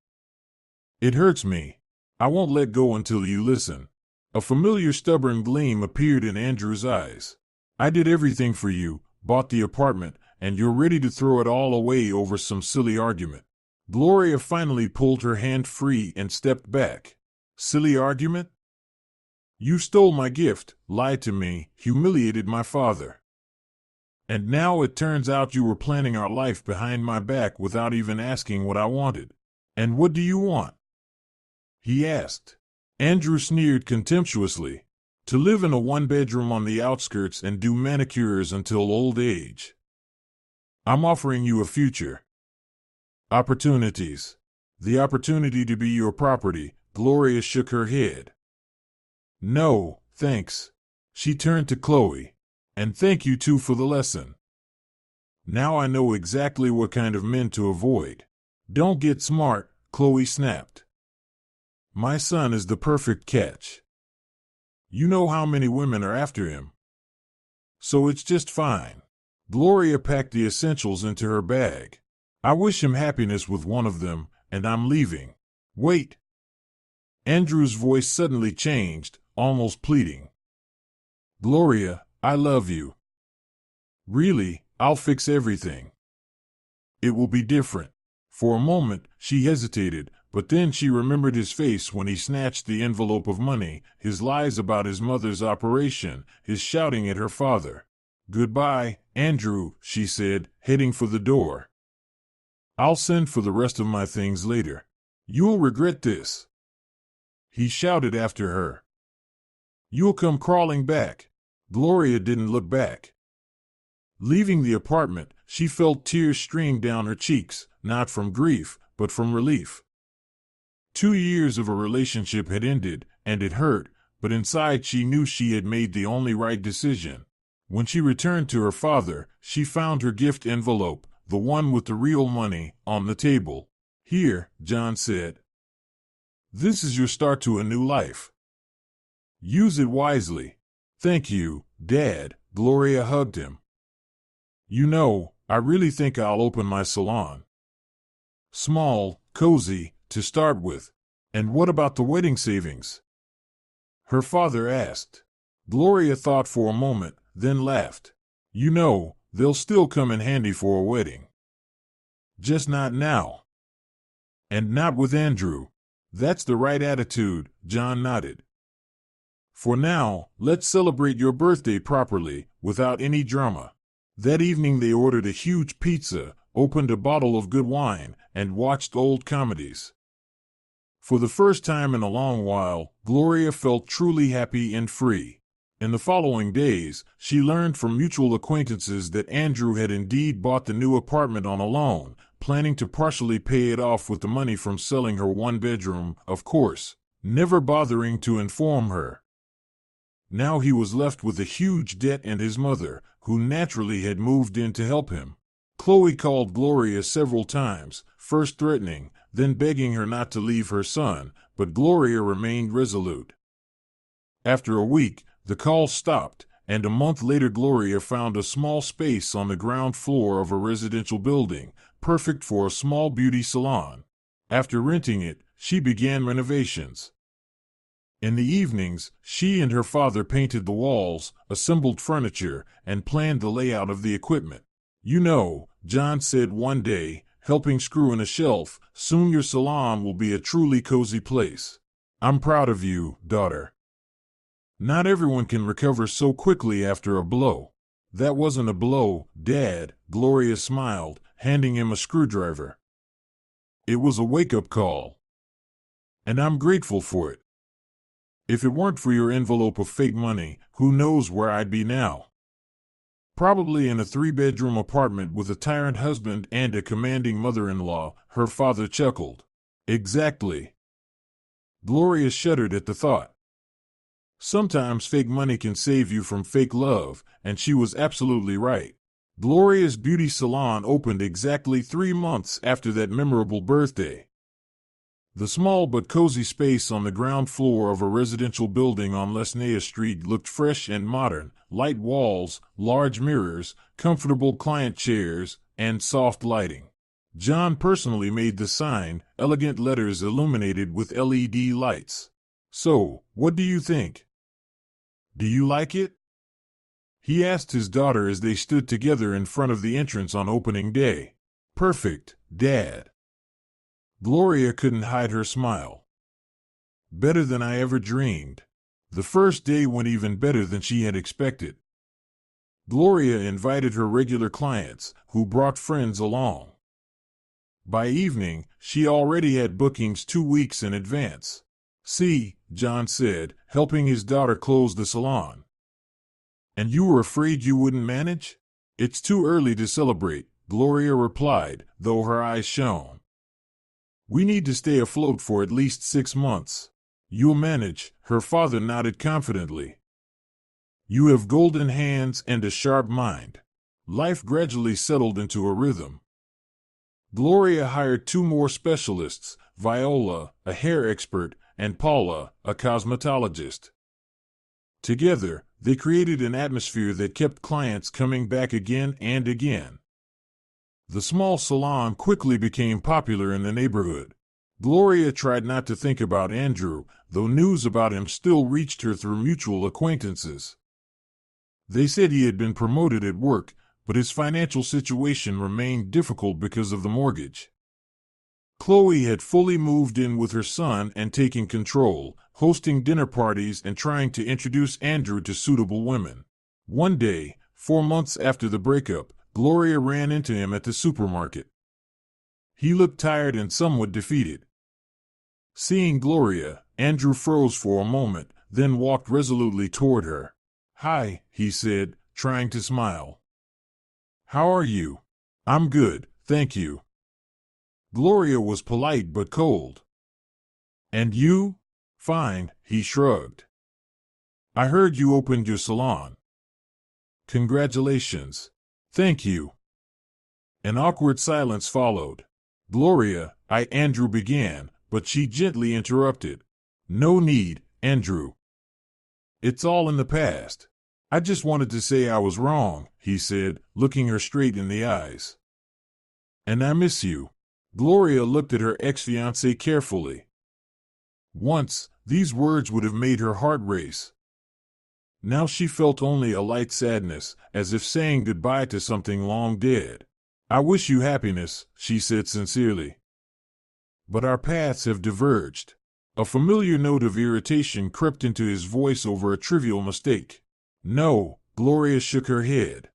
Speaker 1: "It hurts me. I won't let go until you listen." A familiar stubborn gleam appeared in Andrew's eyes. "I did everything for you, bought the apartment, and you're ready to throw it all away over some silly argument." Gloria finally pulled her hand free and stepped back. "Silly argument? You stole my gift, lied to me, humiliated my father. And now it turns out you were planning our life behind my back without even asking what I wanted. And what do you want?" he asked. Andrew sneered contemptuously. "To live in a 1-bedroom on the outskirts and do manicures until old age. I'm offering you a future. Opportunities. The opportunity to be your property." Gloria shook her head. "No, thanks." She turned to Chloe. "And thank you too for the lesson. Now I know exactly what kind of men to avoid." "Don't get smart," Chloe snapped. "My son is the perfect catch. You know how many women are after him. So it's just fine." Gloria packed the essentials into her bag. "I wish him happiness with one of them, and I'm leaving. Wait. Andrew's voice suddenly changed, almost pleading. Gloria, I love you. Really, I'll fix everything. It will be different. For a moment, she hesitated, but then she remembered his face when he snatched the envelope of money, his lies about his mother's operation, his shouting at her father. Goodbye, Andrew, she said, heading for the door. I'll send for the rest of my things later. You'll regret this. He shouted after her. You'll come crawling back. Gloria didn't look back. Leaving the apartment, she felt tears stream down her cheeks, not from grief, but from relief. 2 years of a relationship had ended, and it hurt, but inside she knew she had made the only right decision. When she returned to her father, she found her gift envelope, the one with the real money, on the table. Here, John said. This is your start to a new life. Use it wisely. Thank you, Dad, Gloria hugged him. You know, I really think I'll open my salon. Small, cozy, to start with. And what about the wedding savings? Her father asked. Gloria thought for a moment, then laughed. You know, they'll still come in handy for a wedding. Just not now. And not with Andrew. That's the right attitude, John nodded. For now, let's celebrate your birthday properly, without any drama. That evening they ordered a huge pizza, opened a bottle of good wine, and watched old comedies. For the first time in a long while, Gloria felt truly happy and free. In the following days, she learned from mutual acquaintances that Andrew had indeed bought the new apartment on a loan, planning to partially pay it off with the money from selling her one-bedroom, of course, never bothering to inform her. Now he was left with a huge debt and his mother, who naturally had moved in to help him. Chloe called Gloria several times, first threatening, then begging her not to leave her son, but Gloria remained resolute. After a week, the calls stopped, and a month later Gloria found a small space on the ground floor of a residential building, perfect for a small beauty salon. After renting it, she began renovations. In the evenings, she and her father painted the walls, assembled furniture, and planned the layout of the equipment. You know, John said one day, helping screw in a shelf, soon your salon will be a truly cozy place. I'm proud of you, daughter. Not everyone can recover so quickly after a blow. That wasn't a blow, Dad, Gloria smiled, handing him a screwdriver. It was a wake-up call. And I'm grateful for it. If it weren't for your envelope of fake money, who knows where I'd be now? Probably in a 3-bedroom apartment with a tyrant husband and a commanding mother-in-law, her father chuckled. Exactly. Gloria shuddered at the thought. Sometimes fake money can save you from fake love, and she was absolutely right. Gloria's beauty salon opened exactly 3 months after that memorable birthday. The small but cozy space on the ground floor of a residential building on Lesnea Street looked fresh and modern, light walls, large mirrors, comfortable client chairs, and soft lighting. John personally made the sign, elegant letters illuminated with LED lights. So, what do you think? Do you like it? He asked his daughter as they stood together in front of the entrance on opening day. Perfect, Dad. Gloria couldn't hide her smile. Better than I ever dreamed. The first day went even better than she had expected. Gloria invited her regular clients, who brought friends along. By evening, she already had bookings 2 weeks in advance. See, John said, helping his daughter close the salon. And you were afraid you wouldn't manage? It's too early to celebrate, Gloria replied, though her eyes shone. We need to stay afloat for at least 6 months. You'll manage, her father nodded confidently. You have golden hands and a sharp mind. Life gradually settled into a rhythm. Gloria hired 2 more specialists, Viola, a hair expert, and Paula, a cosmetologist. Together, they created an atmosphere that kept clients coming back again and again. The small salon quickly became popular in the neighborhood. Gloria tried not to think about Andrew, though news about him still reached her through mutual acquaintances. They said he had been promoted at work, but his financial situation remained difficult because of the mortgage. Chloe had fully moved in with her son and taken control, hosting dinner parties and trying to introduce Andrew to suitable women. One day, 4 months after the breakup, Gloria ran into him at the supermarket. He looked tired and somewhat defeated. Seeing Gloria, Andrew froze for a moment, then walked resolutely toward her. "Hi," he said, trying to smile. "How are you?" "I'm good, thank you." Gloria was polite but cold. "And you?" "Fine," he shrugged. "I heard you opened your salon." "Congratulations." "Thank you." An awkward silence followed. "Gloria," Andrew began, but she gently interrupted. "No need, Andrew. It's all in the past. I just wanted to say I was wrong," he said, looking her straight in the eyes. "And I miss you." Gloria looked at her ex-fiancé carefully. Once, these words would have made her heart race. Now she felt only a light sadness, as if saying goodbye to something long dead. "I wish you happiness," she said sincerely. "But our paths have diverged." A familiar note of irritation crept into his voice over a trivial mistake. "No," Gloria shook her head.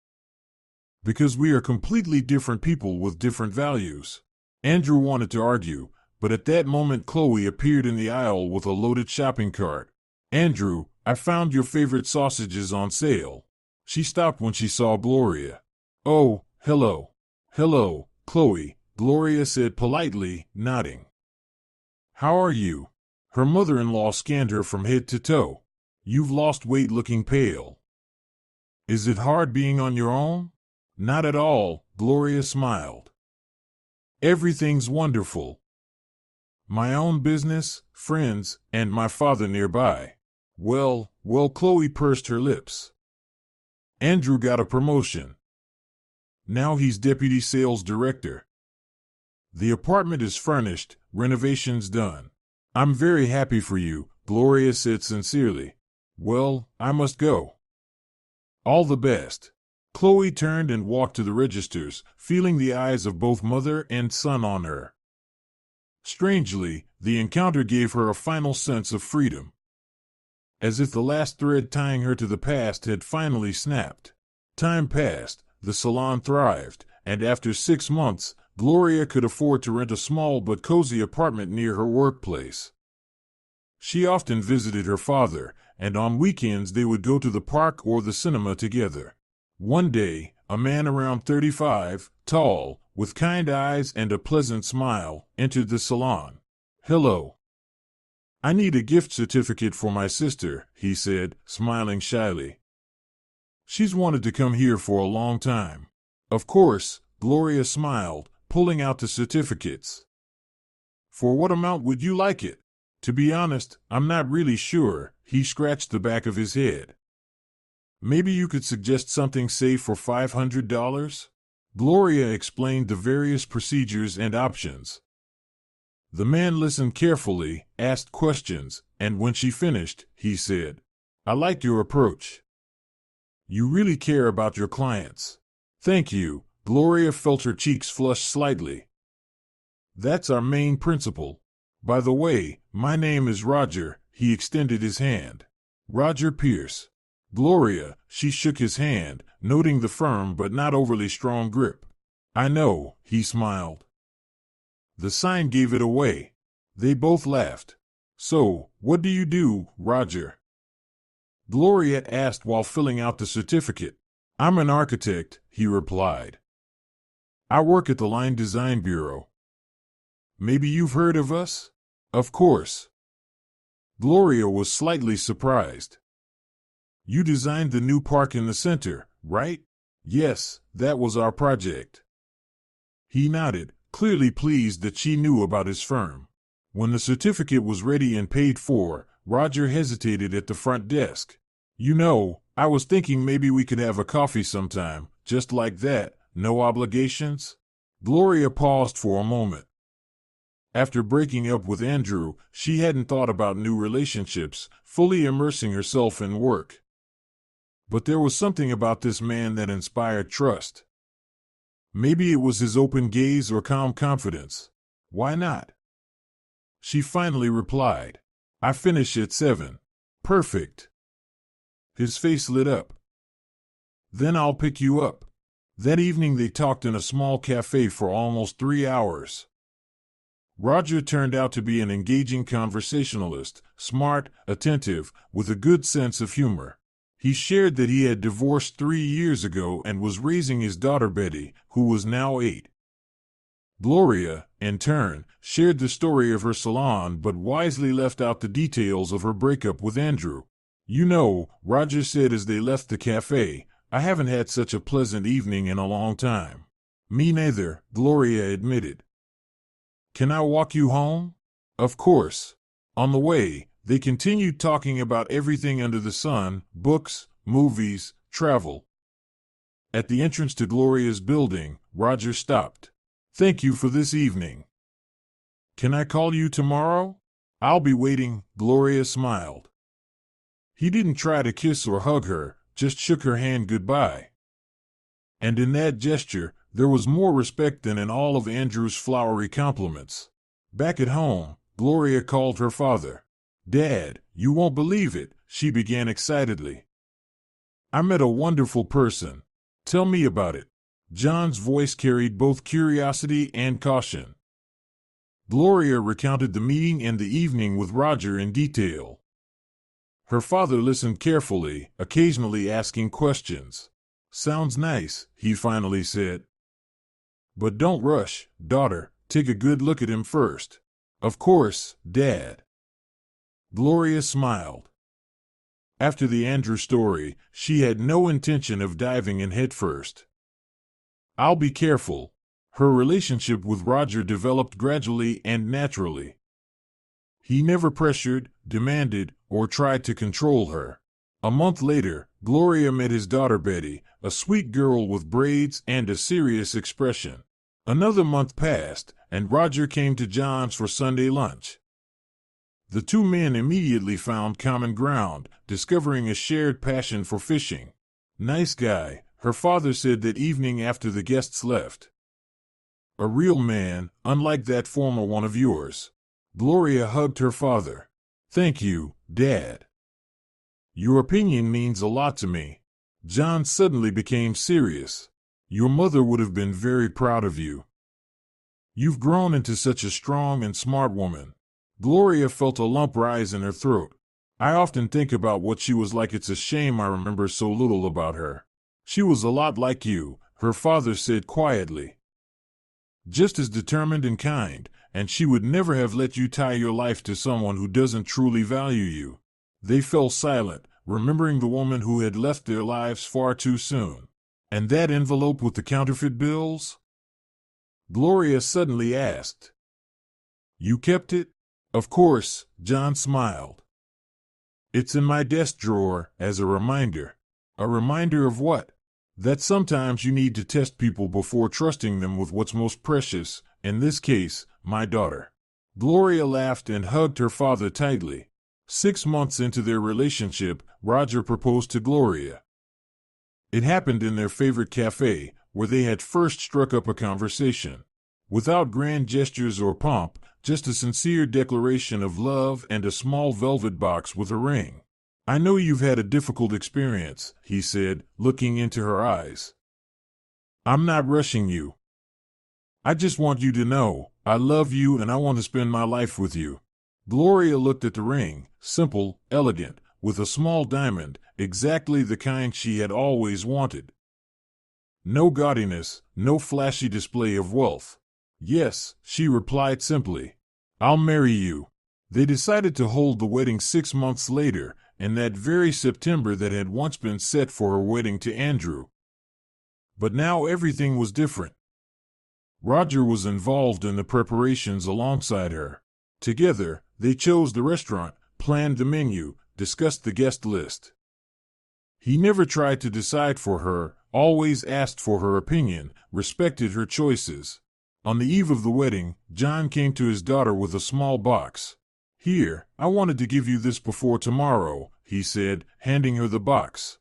Speaker 1: "Because we are completely different people with different values." Andrew wanted to argue, but at that moment Chloe appeared in the aisle with a loaded shopping cart. "Andrew, I found your favorite sausages on sale." She stopped when she saw Gloria. "Oh, hello." "Hello, Chloe," Gloria said politely, nodding. "How are you?" Her mother-in-law scanned her from head to toe. "You've lost weight, looking pale." "Is it hard being on your own?" "Not at all," Gloria smiled. "Everything's wonderful. My own business, friends, and my father nearby." Well, Chloe pursed her lips. "Andrew got a promotion. Now he's deputy sales director. The apartment is furnished, renovations done. I'm very happy for you," Gloria said sincerely. "Well, I must go." "All the best." Chloe turned and walked to the registers, feeling the eyes of both mother and son on her. Strangely, the encounter gave her a final sense of freedom. As if the last thread tying her to the past had finally snapped. Time passed, the salon thrived, and after 6 months, Gloria could afford to rent a small but cozy apartment near her workplace. She often visited her father, and on weekends they would go to the park or the cinema together. One day, a man around 35, tall, with kind eyes and a pleasant smile, entered the salon. "Hello. I need a gift certificate for my sister," he said, smiling shyly. "She's wanted to come here for a long time." "Of course," Gloria smiled, pulling out the certificates. "For what amount would you like it?" "To be honest, I'm not really sure," he scratched the back of his head. "Maybe you could suggest something, say, for $500? Gloria explained the various procedures and options. The man listened carefully, asked questions, and when she finished, he said, "I like your approach. You really care about your clients." "Thank you." Gloria felt her cheeks flush slightly. "That's our main principle. By the way, my name is Roger." He extended his hand. "Roger Pierce." "Gloria," she shook his hand, noting the firm but not overly strong grip. "I know," he smiled. The sign gave it away. They both laughed. "So, what do you do, Roger?" Gloria asked while filling out the certificate. "I'm an architect," he replied. "I work at the Line Design Bureau. Maybe you've heard of us?" "Of course." Gloria was slightly surprised. "You designed the new park in the center, right?" "Yes, that was our project." He nodded, clearly pleased that she knew about his firm. When the certificate was ready and paid for, Roger hesitated at the front desk. "You know, I was thinking maybe we could have a coffee sometime, just like that, no obligations." Gloria paused for a moment. After breaking up with Andrew, she hadn't thought about new relationships, fully immersing herself in work. But there was something about this man that inspired trust. Maybe it was his open gaze or calm confidence. Why not? She finally replied, "I finish at 7. Perfect." His face lit up. "Then I'll pick you up." That evening they talked in a small cafe for almost 3 hours. Roger turned out to be an engaging conversationalist, smart, attentive, with a good sense of humor. He shared that he had divorced 3 years ago and was raising his daughter Betty, who was now 8. Gloria, in turn, shared the story of her salon but wisely left out the details of her breakup with Andrew. "You know," Roger said as they left the cafe, "I haven't had such a pleasant evening in a long time." "Me neither," Gloria admitted. "Can I walk you home?" "Of course." On the way, they continued talking about everything under the sun: books, movies, travel. At the entrance to Gloria's building, Roger stopped. "Thank you for this evening. Can I call you tomorrow?" "I'll be waiting," Gloria smiled. He didn't try to kiss or hug her, just shook her hand goodbye. And in that gesture, there was more respect than in all of Andrew's flowery compliments. Back at home, Gloria called her father. "Dad, you won't believe it," she began excitedly. "I met a wonderful person. Tell me about it." John's voice carried both curiosity and caution. Gloria recounted the meeting and the evening with Roger in detail. Her father listened carefully, occasionally asking questions. "Sounds nice," he finally said. "But don't rush, daughter. Take a good look at him first." "Of course, Dad." Gloria smiled. After the Andrew story, she had no intention of diving in headfirst. "I'll be careful." Her relationship with Roger developed gradually and naturally. He never pressured, demanded, or tried to control her. A month later, Gloria met his daughter Betty, a sweet girl with braids and a serious expression. Another month passed, and Roger came to John's for Sunday lunch. The two men immediately found common ground, discovering a shared passion for fishing. "Nice guy," her father said that evening after the guests left. "A real man, unlike that former one of yours." Gloria hugged her father. "Thank you, Dad. Your opinion means a lot to me." John suddenly became serious. "Your mother would have been very proud of you. You've grown into such a strong and smart woman." Gloria felt a lump rise in her throat. "I often think about what she was like. It's a shame I remember so little about her." "She was a lot like you," her father said quietly. "Just as determined and kind, and she would never have let you tie your life to someone who doesn't truly value you." They fell silent, remembering the woman who had left their lives far too soon. "And that envelope with the counterfeit bills?" Gloria suddenly asked. "You kept it?" "Of course," John smiled. "It's in my desk drawer, as a reminder." "A reminder of what?" "That sometimes you need to test people before trusting them with what's most precious, in this case, my daughter." Gloria laughed and hugged her father tightly. 6 months into their relationship, Roger proposed to Gloria. It happened in their favorite cafe, where they had first struck up a conversation. Without grand gestures or pomp, just a sincere declaration of love and a small velvet box with a ring. "I know you've had a difficult experience," he said, looking into her eyes. "I'm not rushing you. I just want you to know, I love you and I want to spend my life with you." Gloria looked at the ring, simple, elegant, with a small diamond, exactly the kind she had always wanted. No gaudiness, no flashy display of wealth. "Yes," she replied simply. "I'll marry you." They decided to hold the wedding 6 months later, in that very September that had once been set for her wedding to Andrew. But now everything was different. Roger was involved in the preparations alongside her. Together, they chose the restaurant, planned the menu, discussed the guest list. He never tried to decide for her, always asked for her opinion, respected her choices. On the eve of the wedding, John came to his daughter with a small box. "Here, I wanted to give you this before tomorrow," he said, handing her the box.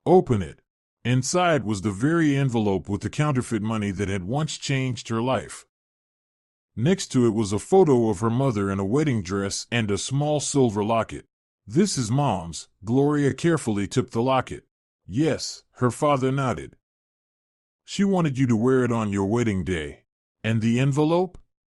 Speaker 1: "Open it." Inside was the very envelope with the counterfeit money that had once changed her life. Next to it was a photo of her mother in a wedding dress and a small silver locket. "This is Mom's." Gloria carefully took the locket. "Yes," her father nodded. "She wanted you to wear it on your wedding day." "And the envelope?"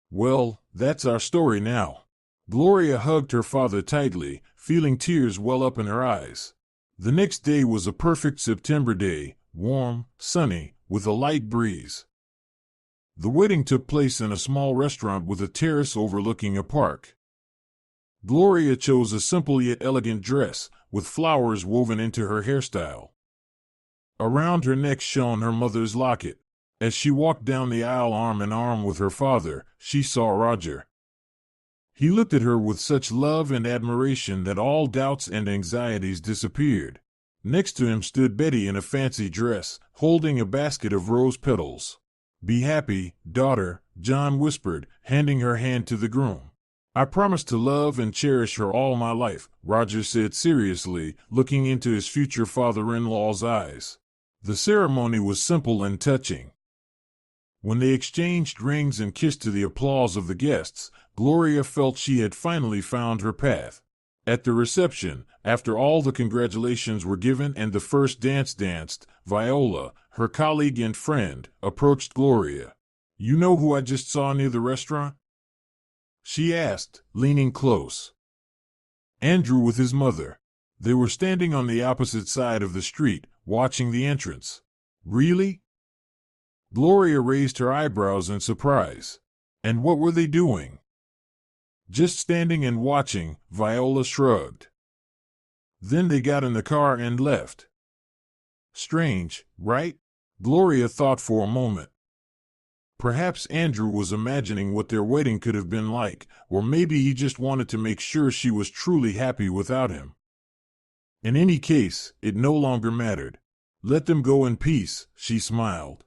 Speaker 1: "Well, that's our story now." Gloria hugged her father tightly, feeling tears well up in her eyes. The next day was a perfect September day, warm, sunny, with a light breeze. The wedding took place in a small restaurant with a terrace overlooking a park. Gloria chose a simple yet elegant dress, with flowers woven into her hairstyle. Around her neck shone her mother's locket. As she walked down the aisle arm in arm with her father, she saw Roger. He looked at her with such love and admiration that all doubts and anxieties disappeared. Next to him stood Betty in a fancy dress, holding a basket of rose petals. "Be happy, daughter," John whispered, handing her hand to the groom. "I promise to love and cherish her all my life," Roger said seriously, looking into his future father-in-law's eyes. The ceremony was simple and touching. When they exchanged rings and kissed to the applause of the guests, Gloria felt she had finally found her path. At the reception, after all the congratulations were given and the first dance danced, Viola, her colleague and friend, approached Gloria. "You know who I just saw near the restaurant?" she asked, leaning close. "Andrew with his mother." They were standing on the opposite side of the street, watching the entrance. "Really?" Gloria raised her eyebrows in surprise. "And what were they doing?" "Just standing and watching," Viola shrugged. "Then they got in the car and left." "Strange, right?" Gloria thought for a moment. Perhaps Andrew was imagining what their wedding could have been like, or maybe he just wanted to make sure she was truly happy without him. In any case, it no longer mattered. "Let them go in peace," she smiled.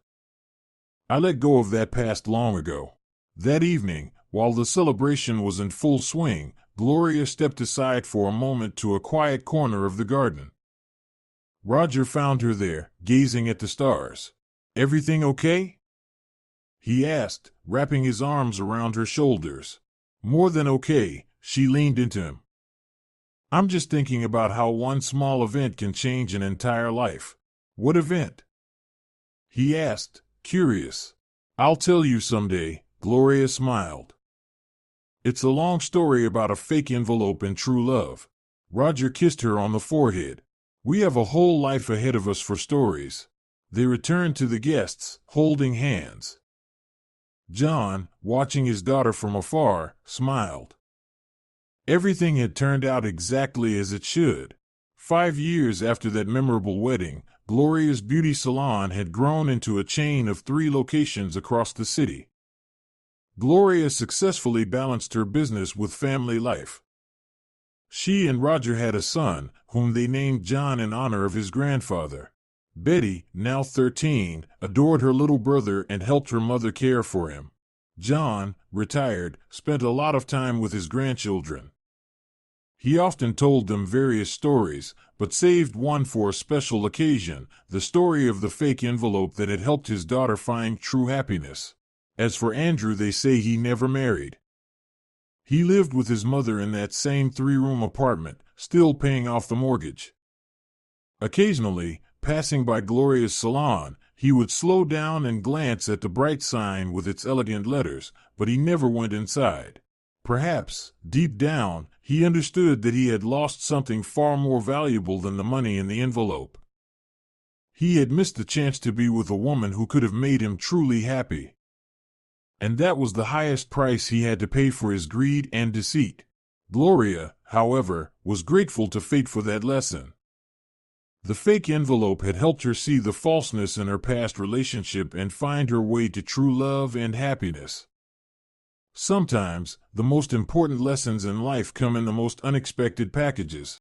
Speaker 1: "I let go of that past long ago." That evening, while the celebration was in full swing, Gloria stepped aside for a moment to a quiet corner of the garden. Roger found her there, gazing at the stars. "Everything okay?" he asked, wrapping his arms around her shoulders. "More than okay," she leaned into him. "I'm just thinking about how one small event can change an entire life." "What event?" he asked, curious. "I'll tell you someday," Gloria smiled. "It's a long story about a fake envelope and true love." Roger kissed her on the forehead. "We have a whole life ahead of us for stories." They returned to the guests, holding hands. John, watching his daughter from afar, smiled. Everything had turned out exactly as it should. 5 years after that memorable wedding, Gloria's beauty salon had grown into a chain of 3 locations across the city. Gloria successfully balanced her business with family life. She and Roger had a son, whom they named John in honor of his grandfather. Betty, now 13, adored her little brother and helped her mother care for him. John, retired, spent a lot of time with his grandchildren. He often told them various stories, but saved one for a special occasion, the story of the fake envelope that had helped his daughter find true happiness. As for Andrew, they say he never married. He lived with his mother in that same 3-room apartment, still paying off the mortgage. Occasionally, passing by Gloria's salon, he would slow down and glance at the bright sign with its elegant letters, but he never went inside. Perhaps, deep down, he understood that he had lost something far more valuable than the money in the envelope. He had missed the chance to be with a woman who could have made him truly happy. And that was the highest price he had to pay for his greed and deceit. Gloria, however, was grateful to fate for that lesson. The fake envelope had helped her see the falseness in her past relationship and find her way to true love and happiness. Sometimes, the most important lessons in life come in the most unexpected packages.